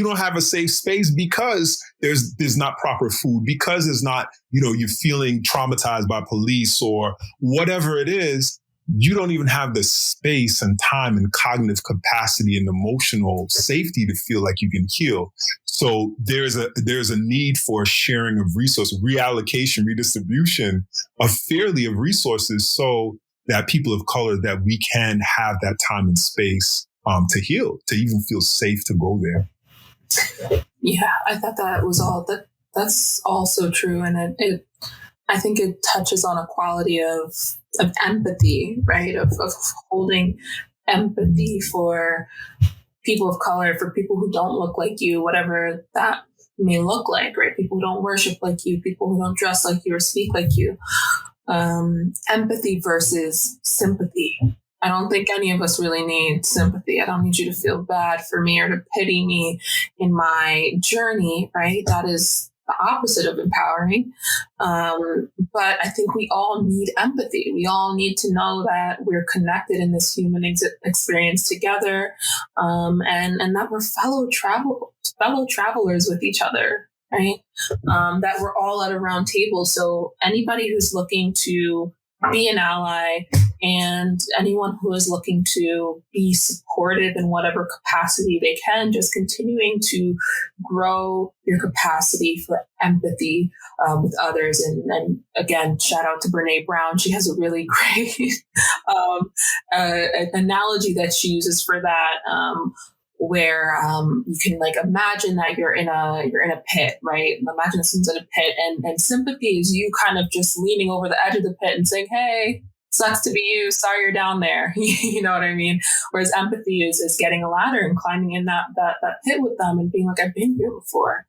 don't have a safe space because there's not proper food, because there's not, you're feeling traumatized by police or whatever it is, you don't even have the space and time and cognitive capacity and emotional safety to feel like you can heal. So there's a need for sharing of resources, reallocation, redistribution fairly of resources, so that people of color, that we can have that time and space to heal, to even feel safe to go there. Yeah, I thought that was that's all so true. And I think it touches on a quality of empathy, right? Of holding empathy for people of color, for people who don't look like you, whatever that may look like, right? People who don't worship like you, people who don't dress like you or speak like you. Empathy versus sympathy. I don't think any of us really need sympathy. I don't need you to feel bad for me or to pity me in my journey, right? That is the opposite of empowering. But I think we all need empathy. We all need to know that we're connected in this human experience together, and that we're fellow travelers with each other. Right? That we're all at a round table. So anybody who's looking to be an ally, And anyone who is looking to be supportive in whatever capacity they can, just continuing to grow your capacity for empathy with others. And again, shout out to Brene Brown. She has a really great analogy that she uses for that. Where you can like imagine that you're in a pit, right? Imagine someone's in a pit, and sympathy is you kind of just leaning over the edge of the pit and saying, "Hey, sucks to be you. Sorry you're down there." You know what I mean? Whereas empathy is getting a ladder and climbing in that pit with them and being like, "I've been here before.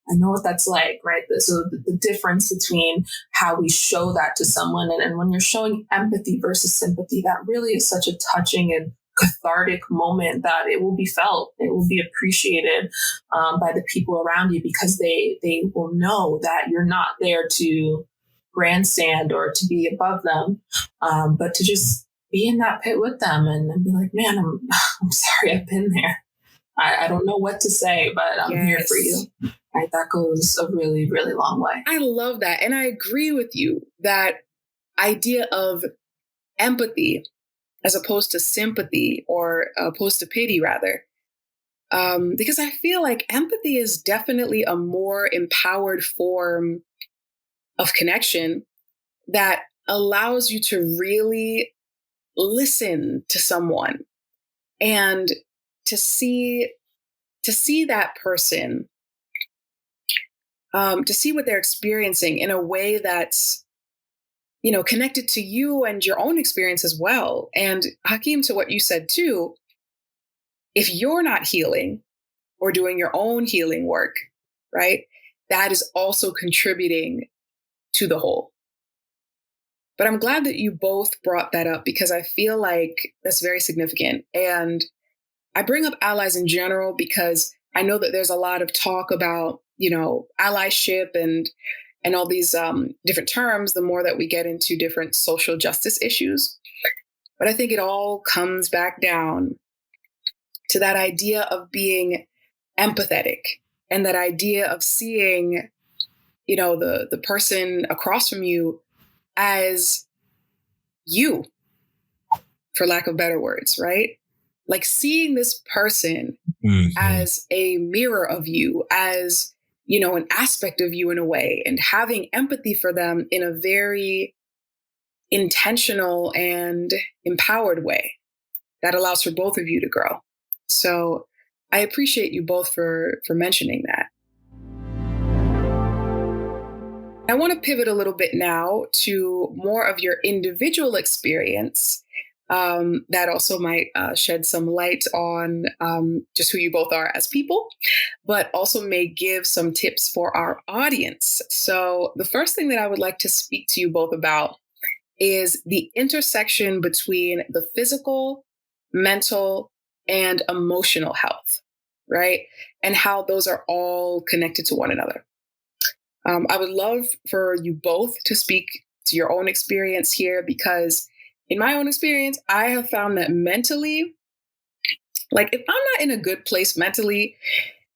I know what that's like," right? So the difference between how we show that to someone and when you're showing empathy versus sympathy, that really is such a touching and cathartic moment that it will be felt. It will be appreciated by the people around you, because they will know that you're not there to grandstand or to be above them, but to just be in that pit with them and be like, "Man, I'm sorry I've been there. I don't know what to say, but I'm here for you." Right? That goes a really, really long way. I love that. And I agree with you, that idea of empathy as opposed to sympathy, or opposed to pity, rather. Because I feel like empathy is definitely a more empowered form of connection that allows you to really listen to someone and to see that person, to see what they're experiencing in a way that's, connected to you and your own experience as well. And Hakeem, to what you said too, if you're not healing or doing your own healing work, right, that is also contributing to the whole. But I'm glad that you both brought that up, because I feel like that's very significant. And I bring up allies in general because I know that there's a lot of talk about, allyship and all these different terms, the more that we get into different social justice issues. But I think it all comes back down to that idea of being empathetic, and that idea of seeing, the person across from you as you, for lack of better words, right? Like seeing this person as a mirror of you, as an aspect of you in a way, and having empathy for them in a very intentional and empowered way that allows for both of you to grow. So I appreciate you both for mentioning that. I want to pivot a little bit now to more of your individual experience that also might shed some light on just who you both are as people, but also may give some tips for our audience. So the first thing that I would like to speak to you both about is the intersection between the physical, mental, and emotional health, right? And how those are all connected to one another. I would love for you both to speak to your own experience here, because in my own experience, I have found that mentally, like if I'm not in a good place mentally,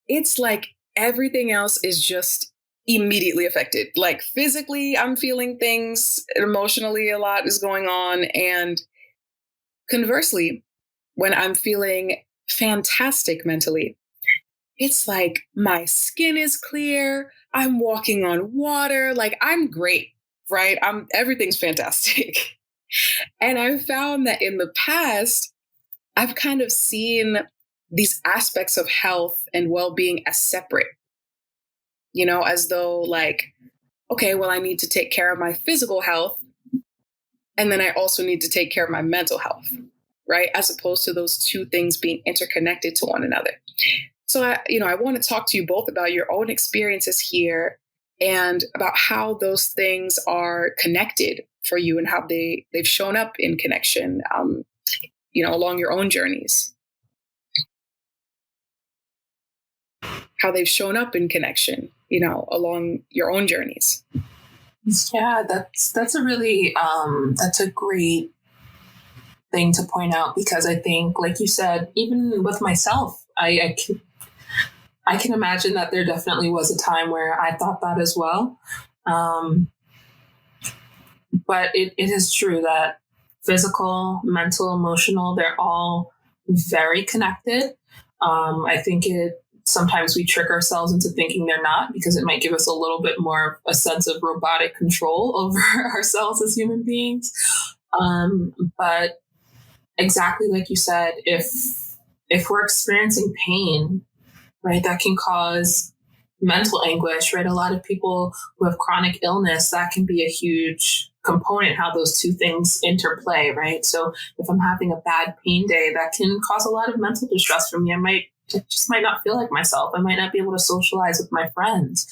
it's like everything else is just immediately affected. Like physically, I'm feeling things, emotionally, a lot is going on. And conversely, when I'm feeling fantastic mentally, it's like my skin is clear. I'm walking on water. Like I'm great, right? Everything's fantastic. And I've found that in the past, I've kind of seen these aspects of health and well-being as separate, as though like, okay, well, I need to take care of my physical health, and then I also need to take care of my mental health, right? As opposed to those two things being interconnected to one another. So, I want to talk to you both about your own experiences here and about how those things are connected for you and how they've shown up in connection, along your own journeys. How they've shown up in connection, along your own journeys. Yeah, that's a really, that's a great thing to point out, because I think, like you said, even with myself, I can imagine that there definitely was a time where I thought that as well. But it is true that physical, mental, emotional, they're all very connected. I think sometimes we trick ourselves into thinking they're not, because it might give us a little bit more a sense of robotic control over ourselves as human beings. But exactly like you said, if we're experiencing pain, right, that can cause mental anguish, right? A lot of people who have chronic illness, that can be a huge component, how those two things interplay, right? So if I'm having a bad pain day, that can cause a lot of mental distress for me. I just might not feel like myself. I might not be able to socialize with my friends.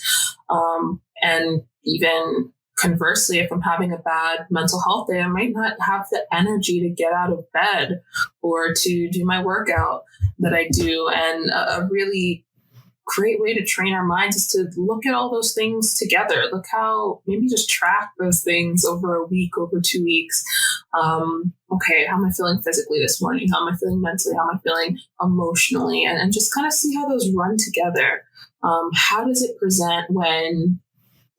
And even conversely, if I'm having a bad mental health day, I might not have the energy to get out of bed or to do my workout that I do. And a really great way to train our minds is to look at all those things together. Look how, maybe just track those things over a week, over 2 weeks. Okay, how am I feeling physically this morning? How am I feeling mentally? How am I feeling emotionally? And just kind of see how those run together. How does it present when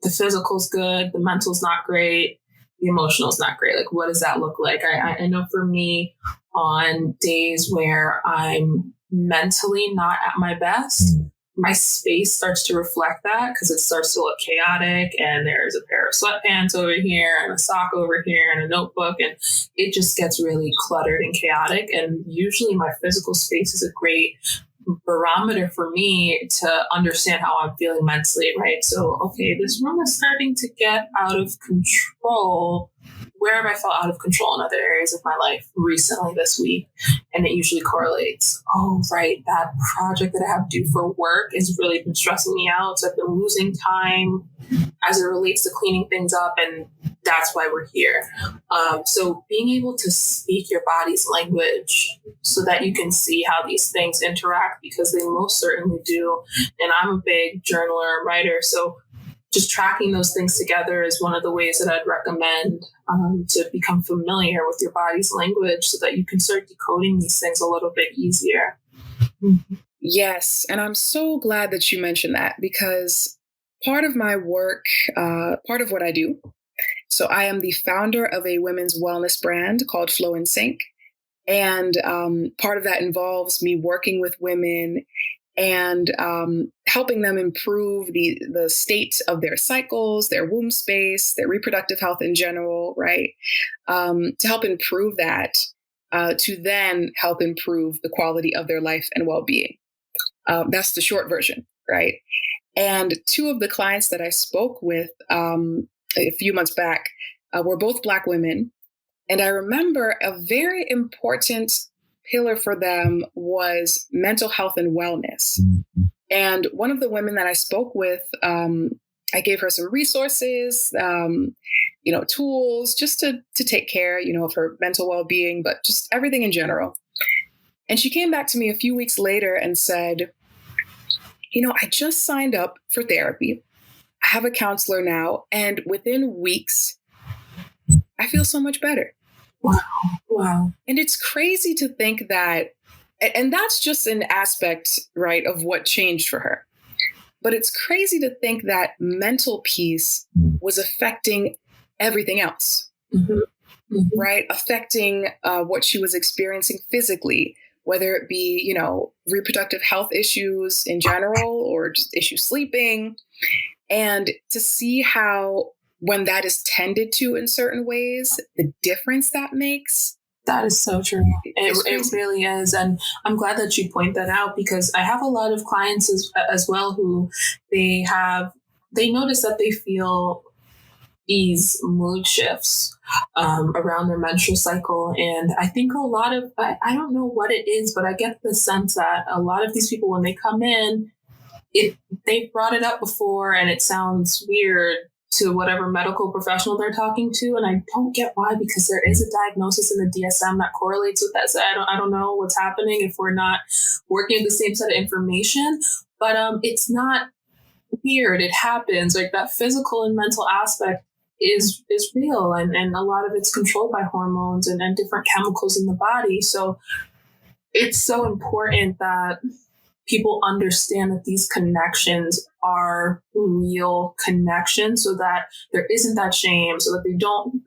the physical's good, the mental's not great, the emotional's not great? Like, what does that look like? I know for me, on days where I'm mentally not at my best, my space starts to reflect that, because it starts to look chaotic, and there's a pair of sweatpants over here and a sock over here and a notebook, and it just gets really cluttered and chaotic. And usually my physical space is a great barometer for me to understand how I'm feeling mentally, right? So, okay, this room is starting to get out of control. Where have I felt out of control in other areas of my life recently this week? And it usually correlates. Oh, right, that project that I have due for work has really been stressing me out. So I've been losing time as it relates to cleaning things up, and that's why we're here. So being able to speak your body's language so that you can see how these things interact, because they most certainly do. And I'm a big journaler, writer, so just tracking those things together is one of the ways that I'd recommend to become familiar with your body's language, so that you can start decoding these things a little bit easier. Yes. And I'm so glad that you mentioned that, because part of my work, part of what I do, so I am the founder of a women's wellness brand called Flow and Sync. And part of that involves me working with women and helping them improve the state of their cycles, their womb space, their reproductive health in general, right? To help improve that, to then help improve the quality of their life and well-being. That's the short version, right? And two of the clients that I spoke with a few months back were both Black women. And I remember a very important pillar for them was mental health and wellness. And one of the women that I spoke with, I gave her some resources, tools just to take care, of her mental well-being, but just everything in general. And she came back to me a few weeks later and said, I just signed up for therapy. I have a counselor now, and within weeks, I feel so much better. Wow. And it's crazy to think that, and that's just an aspect, right, of what changed for her. But it's crazy to think that mental peace was affecting everything else, right? Affecting what she was experiencing physically, whether it be, reproductive health issues in general or just issues sleeping. And to see how, when that is tended to in certain ways, the difference that makes. That is so true. It really is. And I'm glad that you point that out, because I have a lot of clients as well who they notice that they feel these mood shifts around their menstrual cycle. And I think a lot of, I don't know what it is, but I get the sense that a lot of these people, when they come in, they've brought it up before and it sounds weird to whatever medical professional they're talking to. And I don't get why, because there is a diagnosis in the DSM that correlates with that. So I don't know what's happening if we're not working with the same set of information, but it's not weird. It happens. Like, that physical and mental aspect is real. And a lot of it's controlled by hormones and different chemicals in the body. So it's so important that people understand that these connections are real connections, so that there isn't that shame, so that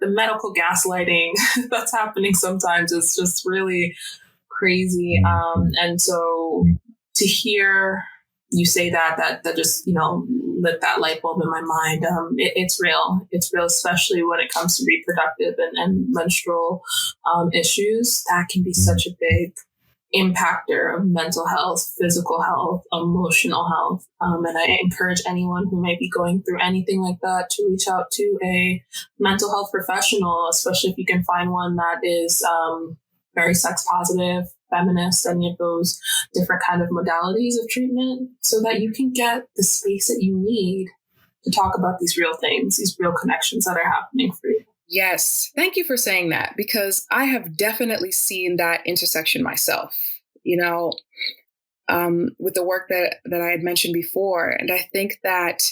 the medical gaslighting that's happening sometimes is just really crazy. And so to hear you say that just, lit that light bulb in my mind. It's real. It's real, especially when it comes to reproductive and menstrual issues. That can be such a big impactor of mental health, physical health, emotional health. And I encourage anyone who might be going through anything like that to reach out to a mental health professional, especially if you can find one that is very sex positive, feminist, any of those different kind of modalities of treatment, so that you can get the space that you need to talk about these real things, these real connections that are happening for you. Yes. Thank you for saying that, because I have definitely seen that intersection myself, with the work that I had mentioned before. And I think that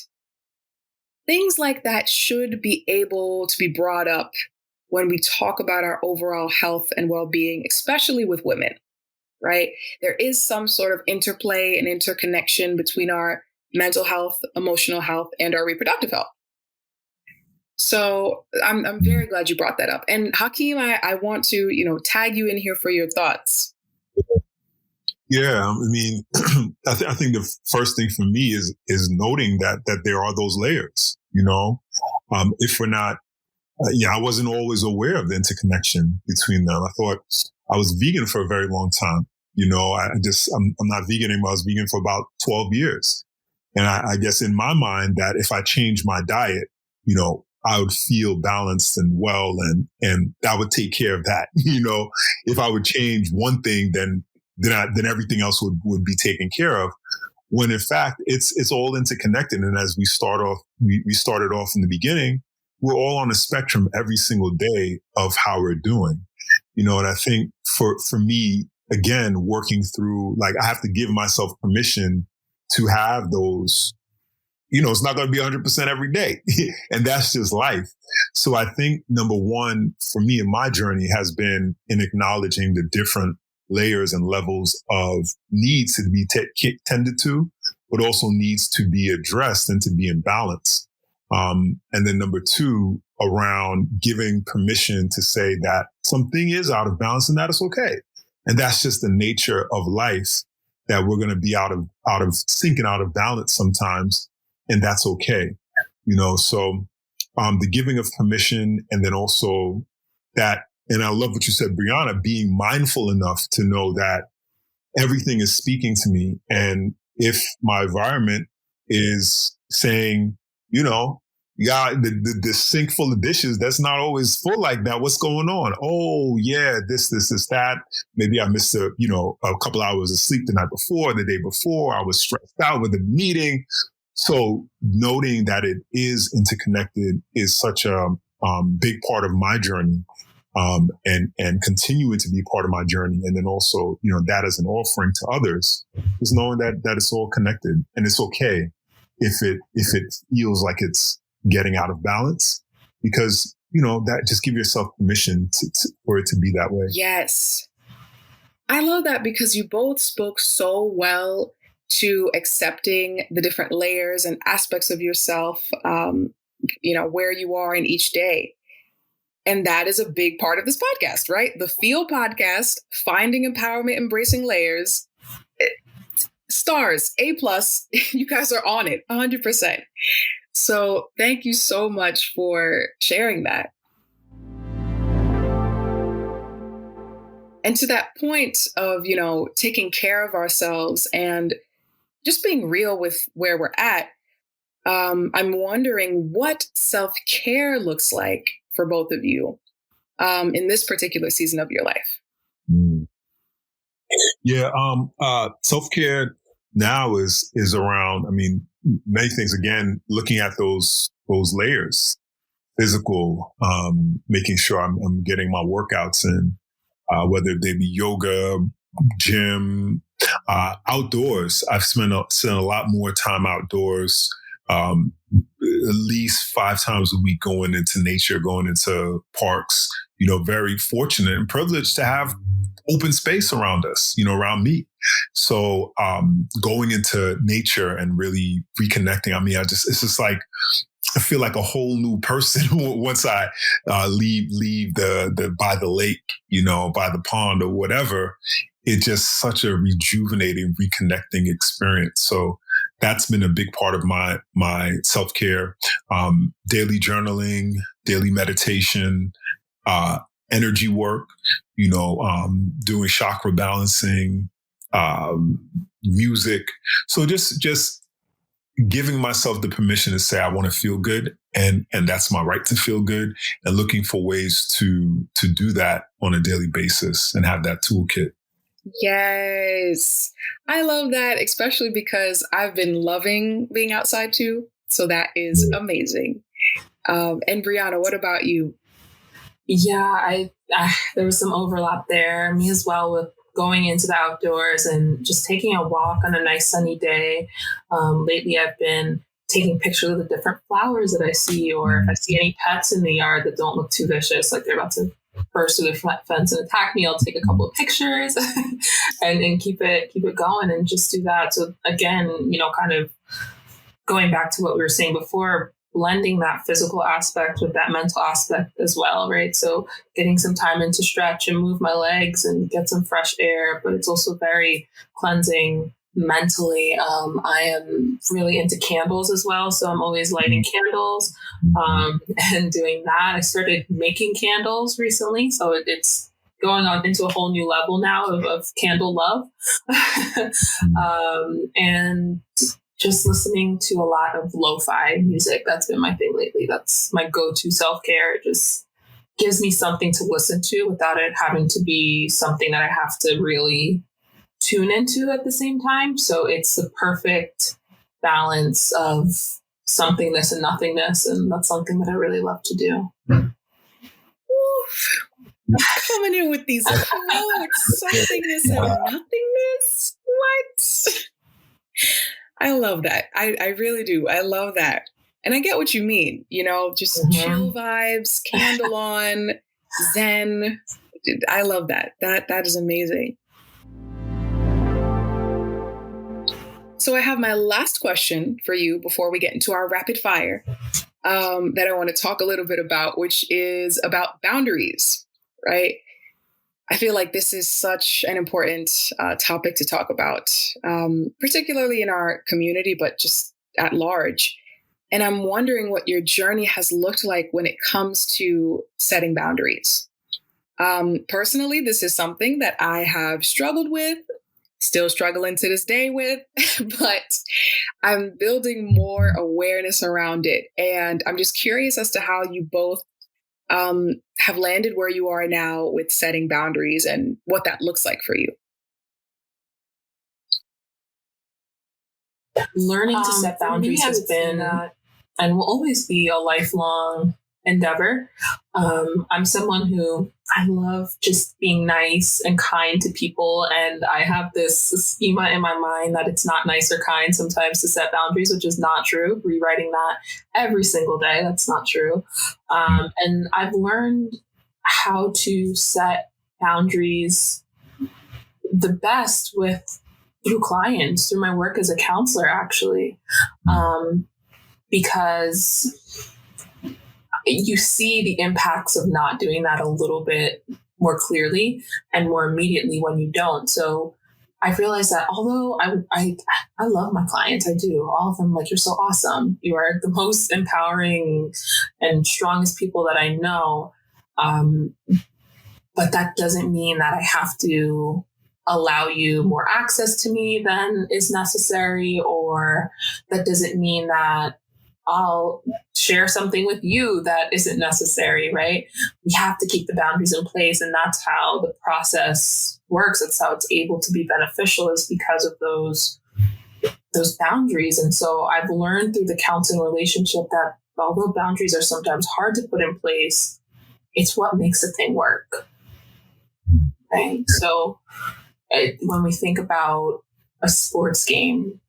things like that should be able to be brought up when we talk about our overall health and well-being, especially with women, right? There is some sort of interplay and interconnection between our mental health, emotional health, and our reproductive health. So I'm very glad you brought that up. And Hakeem, I want to, tag you in here for your thoughts. Yeah, I mean, I think the first thing for me is noting that there are those layers. If we're not, I wasn't always aware of the interconnection between them. I thought I was vegan for a very long time. I'm not vegan anymore. I was vegan for about 12 years, and I guess in my mind that if I changed my diet, I would feel balanced and well, and that would take care of that. If I would change one thing, then everything else would be taken care of. When in fact, it's all interconnected. And as we started off in the beginning, we're all on a spectrum every single day of how we're doing. And I think for me, again, working through, I have to give myself permission to have those. It's not going to be 100% every day. And that's just life. So I think number one for me in my journey has been in acknowledging the different layers and levels of needs to be tended to, but also needs to be addressed and to be in balance. And then number two, around giving permission to say that something is out of balance and that is okay. And that's just the nature of life, that we're going to be out of sync and out of balance sometimes. And that's okay. So the giving of permission, and then also that, and I love what you said, Brianna, being mindful enough to know that everything is speaking to me. And if my environment is saying, the sink full of dishes, that's not always full like that. What's going on? Oh yeah, this, that. Maybe I missed a couple hours of sleep the night before, the day before. I was stressed out with the meeting. So noting that it is interconnected is such a big part of my journey, and continuing to be part of my journey. And then also, that as an offering to others is knowing that it's all connected, and it's okay if it feels like it's getting out of balance, because, that just give yourself permission for it to be that way. Yes. I love that, because you both spoke so well to accepting the different layers and aspects of yourself, where you are in each day. And that is a big part of this podcast, right? The Feel podcast, Finding Empowerment, Embracing Layers. Stars, A+, you guys are on it 100%. So thank you so much for sharing that. And to that point of, taking care of ourselves and just being real with where we're at, I'm wondering what self-care looks like for both of you in this particular season of your life. Yeah, self-care now is around, many things. Again, looking at those layers, physical, making sure I'm getting my workouts in, whether they be yoga, gym, outdoors. I've spent a lot more time outdoors, at least 5 times a week, going into nature, going into parks. Very fortunate and privileged to have open space around us, around me. So going into nature and really reconnecting, it's just like, I feel like a whole new person once I leave the by the lake, by the pond or whatever. It's just such a rejuvenating, reconnecting experience. So that's been a big part of my self-care, daily journaling, daily meditation, energy work, doing chakra balancing, music. So just giving myself the permission to say I want to feel good, and that's my right to feel good, and looking for ways to do that on a daily basis and have that toolkit. Yes, I love that, especially because I've been loving being outside too. So that is amazing. And Brianna, what about you? Yeah, I there was some overlap there. Me as well, with going into the outdoors and just taking a walk on a nice sunny day. Lately, I've been taking pictures of the different flowers that I see, or if I see any pets in the yard that don't look too vicious, like they're about to burst through the fence and attack me, I'll take a couple of pictures and keep it going and just do that. So again, kind of going back to what we were saying before, blending that physical aspect with that mental aspect as well, right? So getting some time in to stretch and move my legs and get some fresh air, but it's also very cleansing mentally. I am really into candles as well. So I'm always lighting candles and doing that. I started making candles recently. So it's going on into a whole new level now of candle love. And just listening to a lot of lo-fi music. That's been my thing lately. That's my go-to self-care. It just gives me something to listen to without it having to be something that I have to really tune into at the same time. So it's the perfect balance of somethingness and nothingness. And that's something that I really love to do. Coming in with these quotes, somethingness and nothingness. What? I love that. I really do. I love that. And I get what you mean, just chill vibes, candle on, zen. I love that. That is amazing. So I have my last question for you before we get into our rapid fire that I want to talk a little bit about, which is about boundaries, right? I feel like this is such an important topic to talk about, particularly in our community, but just at large. And I'm wondering what your journey has looked like when it comes to setting boundaries. Personally, this is something that I have struggled with, still struggling to this day with, but I'm building more awareness around it. And I'm just curious as to how you both have landed where you are now with setting boundaries and what that looks like for you. Learning to set boundaries has been and will always be a lifelong endeavor. I'm someone who I love just being nice and kind to people. And I have this schema in my mind that it's not nice or kind sometimes to set boundaries, which is not true. Rewriting that every single day. That's not true. And I've learned how to set boundaries the best through clients, through my work as a counselor, actually. Because you see the impacts of not doing that a little bit more clearly and more immediately when you don't. So I realized that although I love my clients, I do. All of them, like, you're so awesome. You are the most empowering and strongest people that I know. But that doesn't mean that I have to allow you more access to me than is necessary, or that doesn't mean that I'll share something with you that isn't necessary, right? We have to keep the boundaries in place. And that's how the process works. That's how it's able to be beneficial, is because of those boundaries. And so I've learned through the counseling relationship that although boundaries are sometimes hard to put in place, it's what makes the thing work. Right? So when we think about a sports game,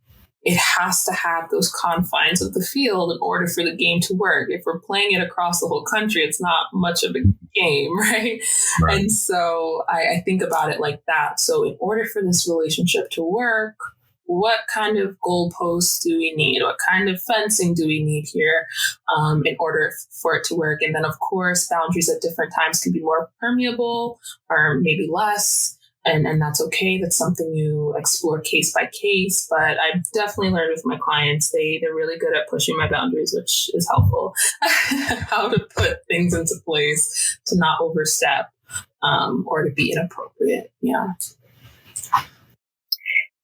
it has to have those confines of the field in order for the game to work. If we're playing it across the whole country, it's not much of a game, right? And so I think about it like that. So in order for this relationship to work, what kind of goalposts do we need? What kind of fencing do we need here in order for it to work? And then, of course, boundaries at different times can be more permeable or maybe less. And that's okay. That's something you explore case by case. But I've definitely learned with my clients, they're really good at pushing my boundaries, which is helpful. How to put things into place to not overstep or to be inappropriate. Yeah.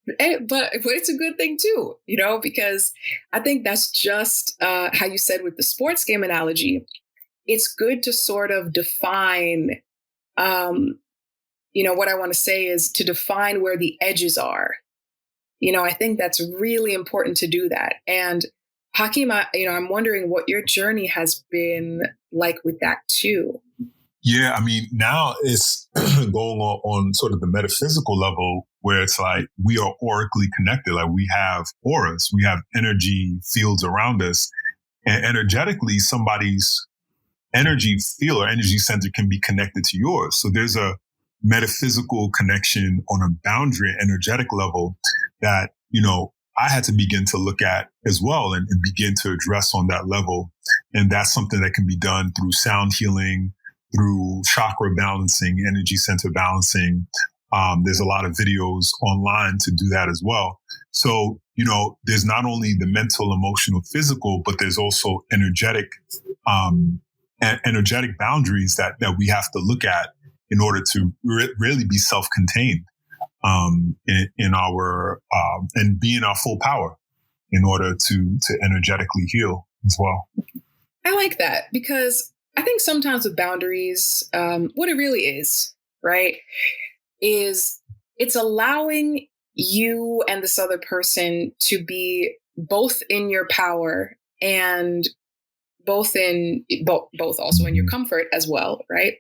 But it's a good thing too, because I think that's just how you said with the sports game analogy. It's good to sort of define, what I want to say is to define where the edges are. I think that's really important to do that. And Hakeem, I'm wondering what your journey has been like with that too. Yeah, I mean, now it's going on sort of the metaphysical level where it's like we are aurically connected. Like we have auras, we have energy fields around us. And energetically, somebody's energy field or energy center can be connected to yours. So there's a metaphysical connection on a boundary energetic level that, I had to begin to look at as well and begin to address on that level. And that's something that can be done through sound healing, through chakra balancing, energy center balancing. There's a lot of videos online to do that as well. So, there's not only the mental, emotional, physical, but there's also energetic boundaries that we have to look at in order to really be self-contained in our and be in our full power in order to energetically heal as well. I like that because I think sometimes with boundaries, what it really is, right, is it's allowing you and this other person to be both in your power and both also in your comfort as well, right?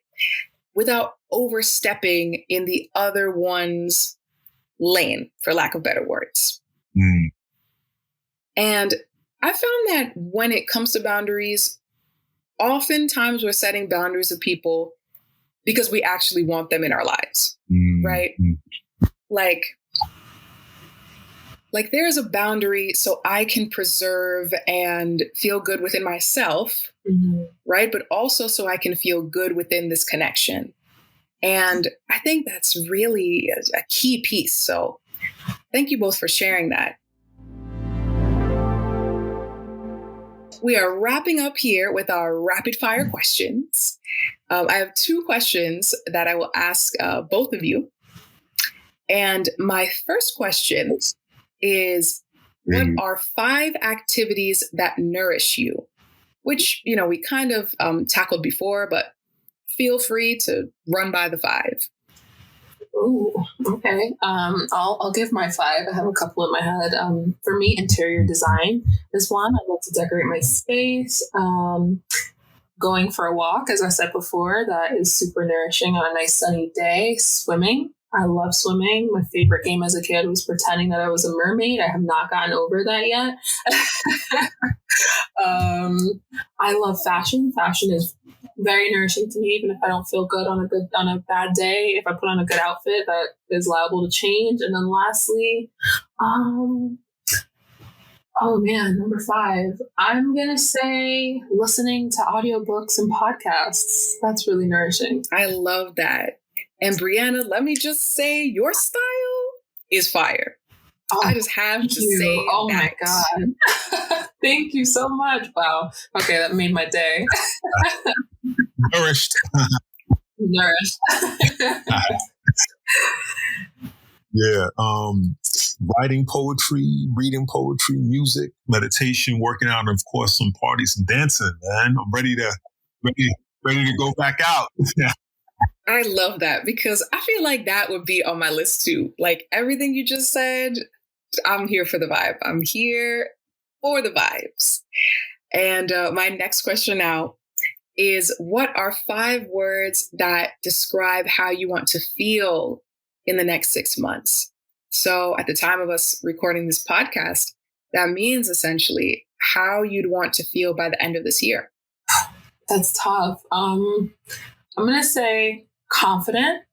Without overstepping in the other one's lane, for lack of better words. Mm. And I found that when it comes to boundaries, oftentimes we're setting boundaries with people because we actually want them in our lives, right? Like there's a boundary so I can preserve and feel good within myself, right? But also so I can feel good within this connection. And I think that's really a key piece. So thank you both for sharing that. We are wrapping up here with our rapid fire questions. I have 2 questions that I will ask both of you. And my first question is, what are 5 activities that nourish you? Which, we kind of tackled before, but feel free to run by the 5. Ooh, okay. I'll give my 5. I have a couple in my head. For me, interior design is one. I love to decorate my space. Going for a walk, as I said before, that is super nourishing on a nice sunny day. Swimming. I love swimming. My favorite game as a kid was pretending that I was a mermaid. I have not gotten over that yet. I love fashion. Fashion is very nourishing to me, even if I don't feel good on a bad day. If I put on a good outfit, that is liable to change. And then lastly, number 5, I'm going to say listening to audiobooks and podcasts. That's really nourishing. I love that. And Brianna, let me just say your style is fire. Oh, I just have to say oh that. My God. Thank you so much. Wow. Okay, that made my day. Nourished. Yeah. Writing poetry, reading poetry, music, meditation, working out, and of course some parties and dancing, man. I'm ready to go back out. I love that because I feel like that would be on my list too. Like everything you just said, I'm here for the vibe. I'm here for the vibes. And my next question now is, what are 5 words that describe how you want to feel in the next 6 months? So at the time of us recording this podcast, that means essentially how you'd want to feel by the end of this year. That's tough. I'm going to say confident.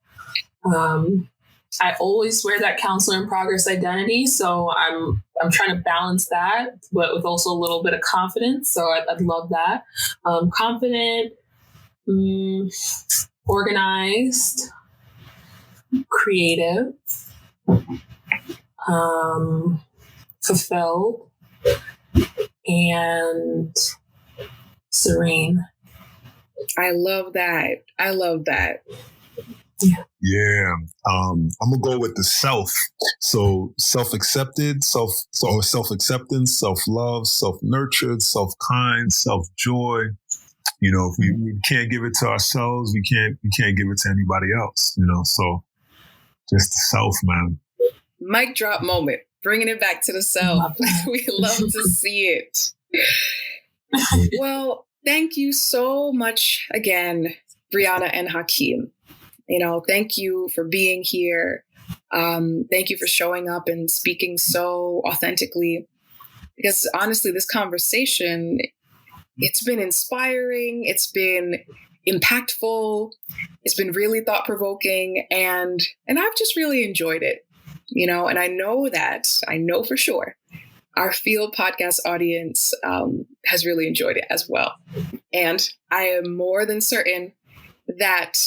I always wear that counselor in progress identity. So I'm trying to balance that, but with also a little bit of confidence. So I'd love that. Confident, organized, creative, fulfilled, and serene. I love that. Yeah. I'm gonna go with the self. So self-acceptance, self-love, self-nurtured, self-kind, self-joy. If we can't give it to ourselves, we can't give it to anybody else, So just the self, man. Mic drop moment, bringing it back to the self. We love to see it. Well, thank you so much again, Brianna and Hakeem. Thank you for being here. Thank you for showing up and speaking so authentically. Because honestly, this conversation, it's been inspiring. It's been impactful. It's been really thought-provoking. And I've just really enjoyed it, and I know for sure our field podcast audience has really enjoyed it as well. And I am more than certain that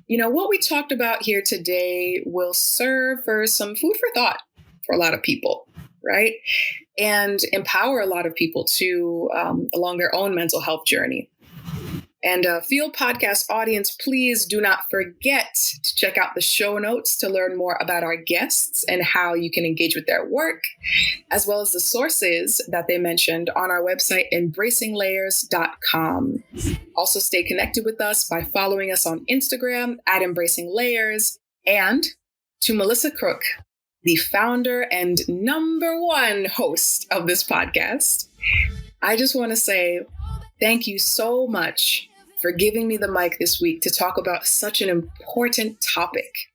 what we talked about here today will serve for some food for thought for a lot of people, right? And empower a lot of people to along their own mental health journey. And Field Podcast audience, please do not forget to check out the show notes to learn more about our guests and how you can engage with their work, as well as the sources that they mentioned on our website, embracinglayers.com. Also stay connected with us by following us on Instagram @embracinglayers. And to Melissa Crook, the founder and #1 host of this podcast, I just want to say thank you so much for giving me the mic this week to talk about such an important topic.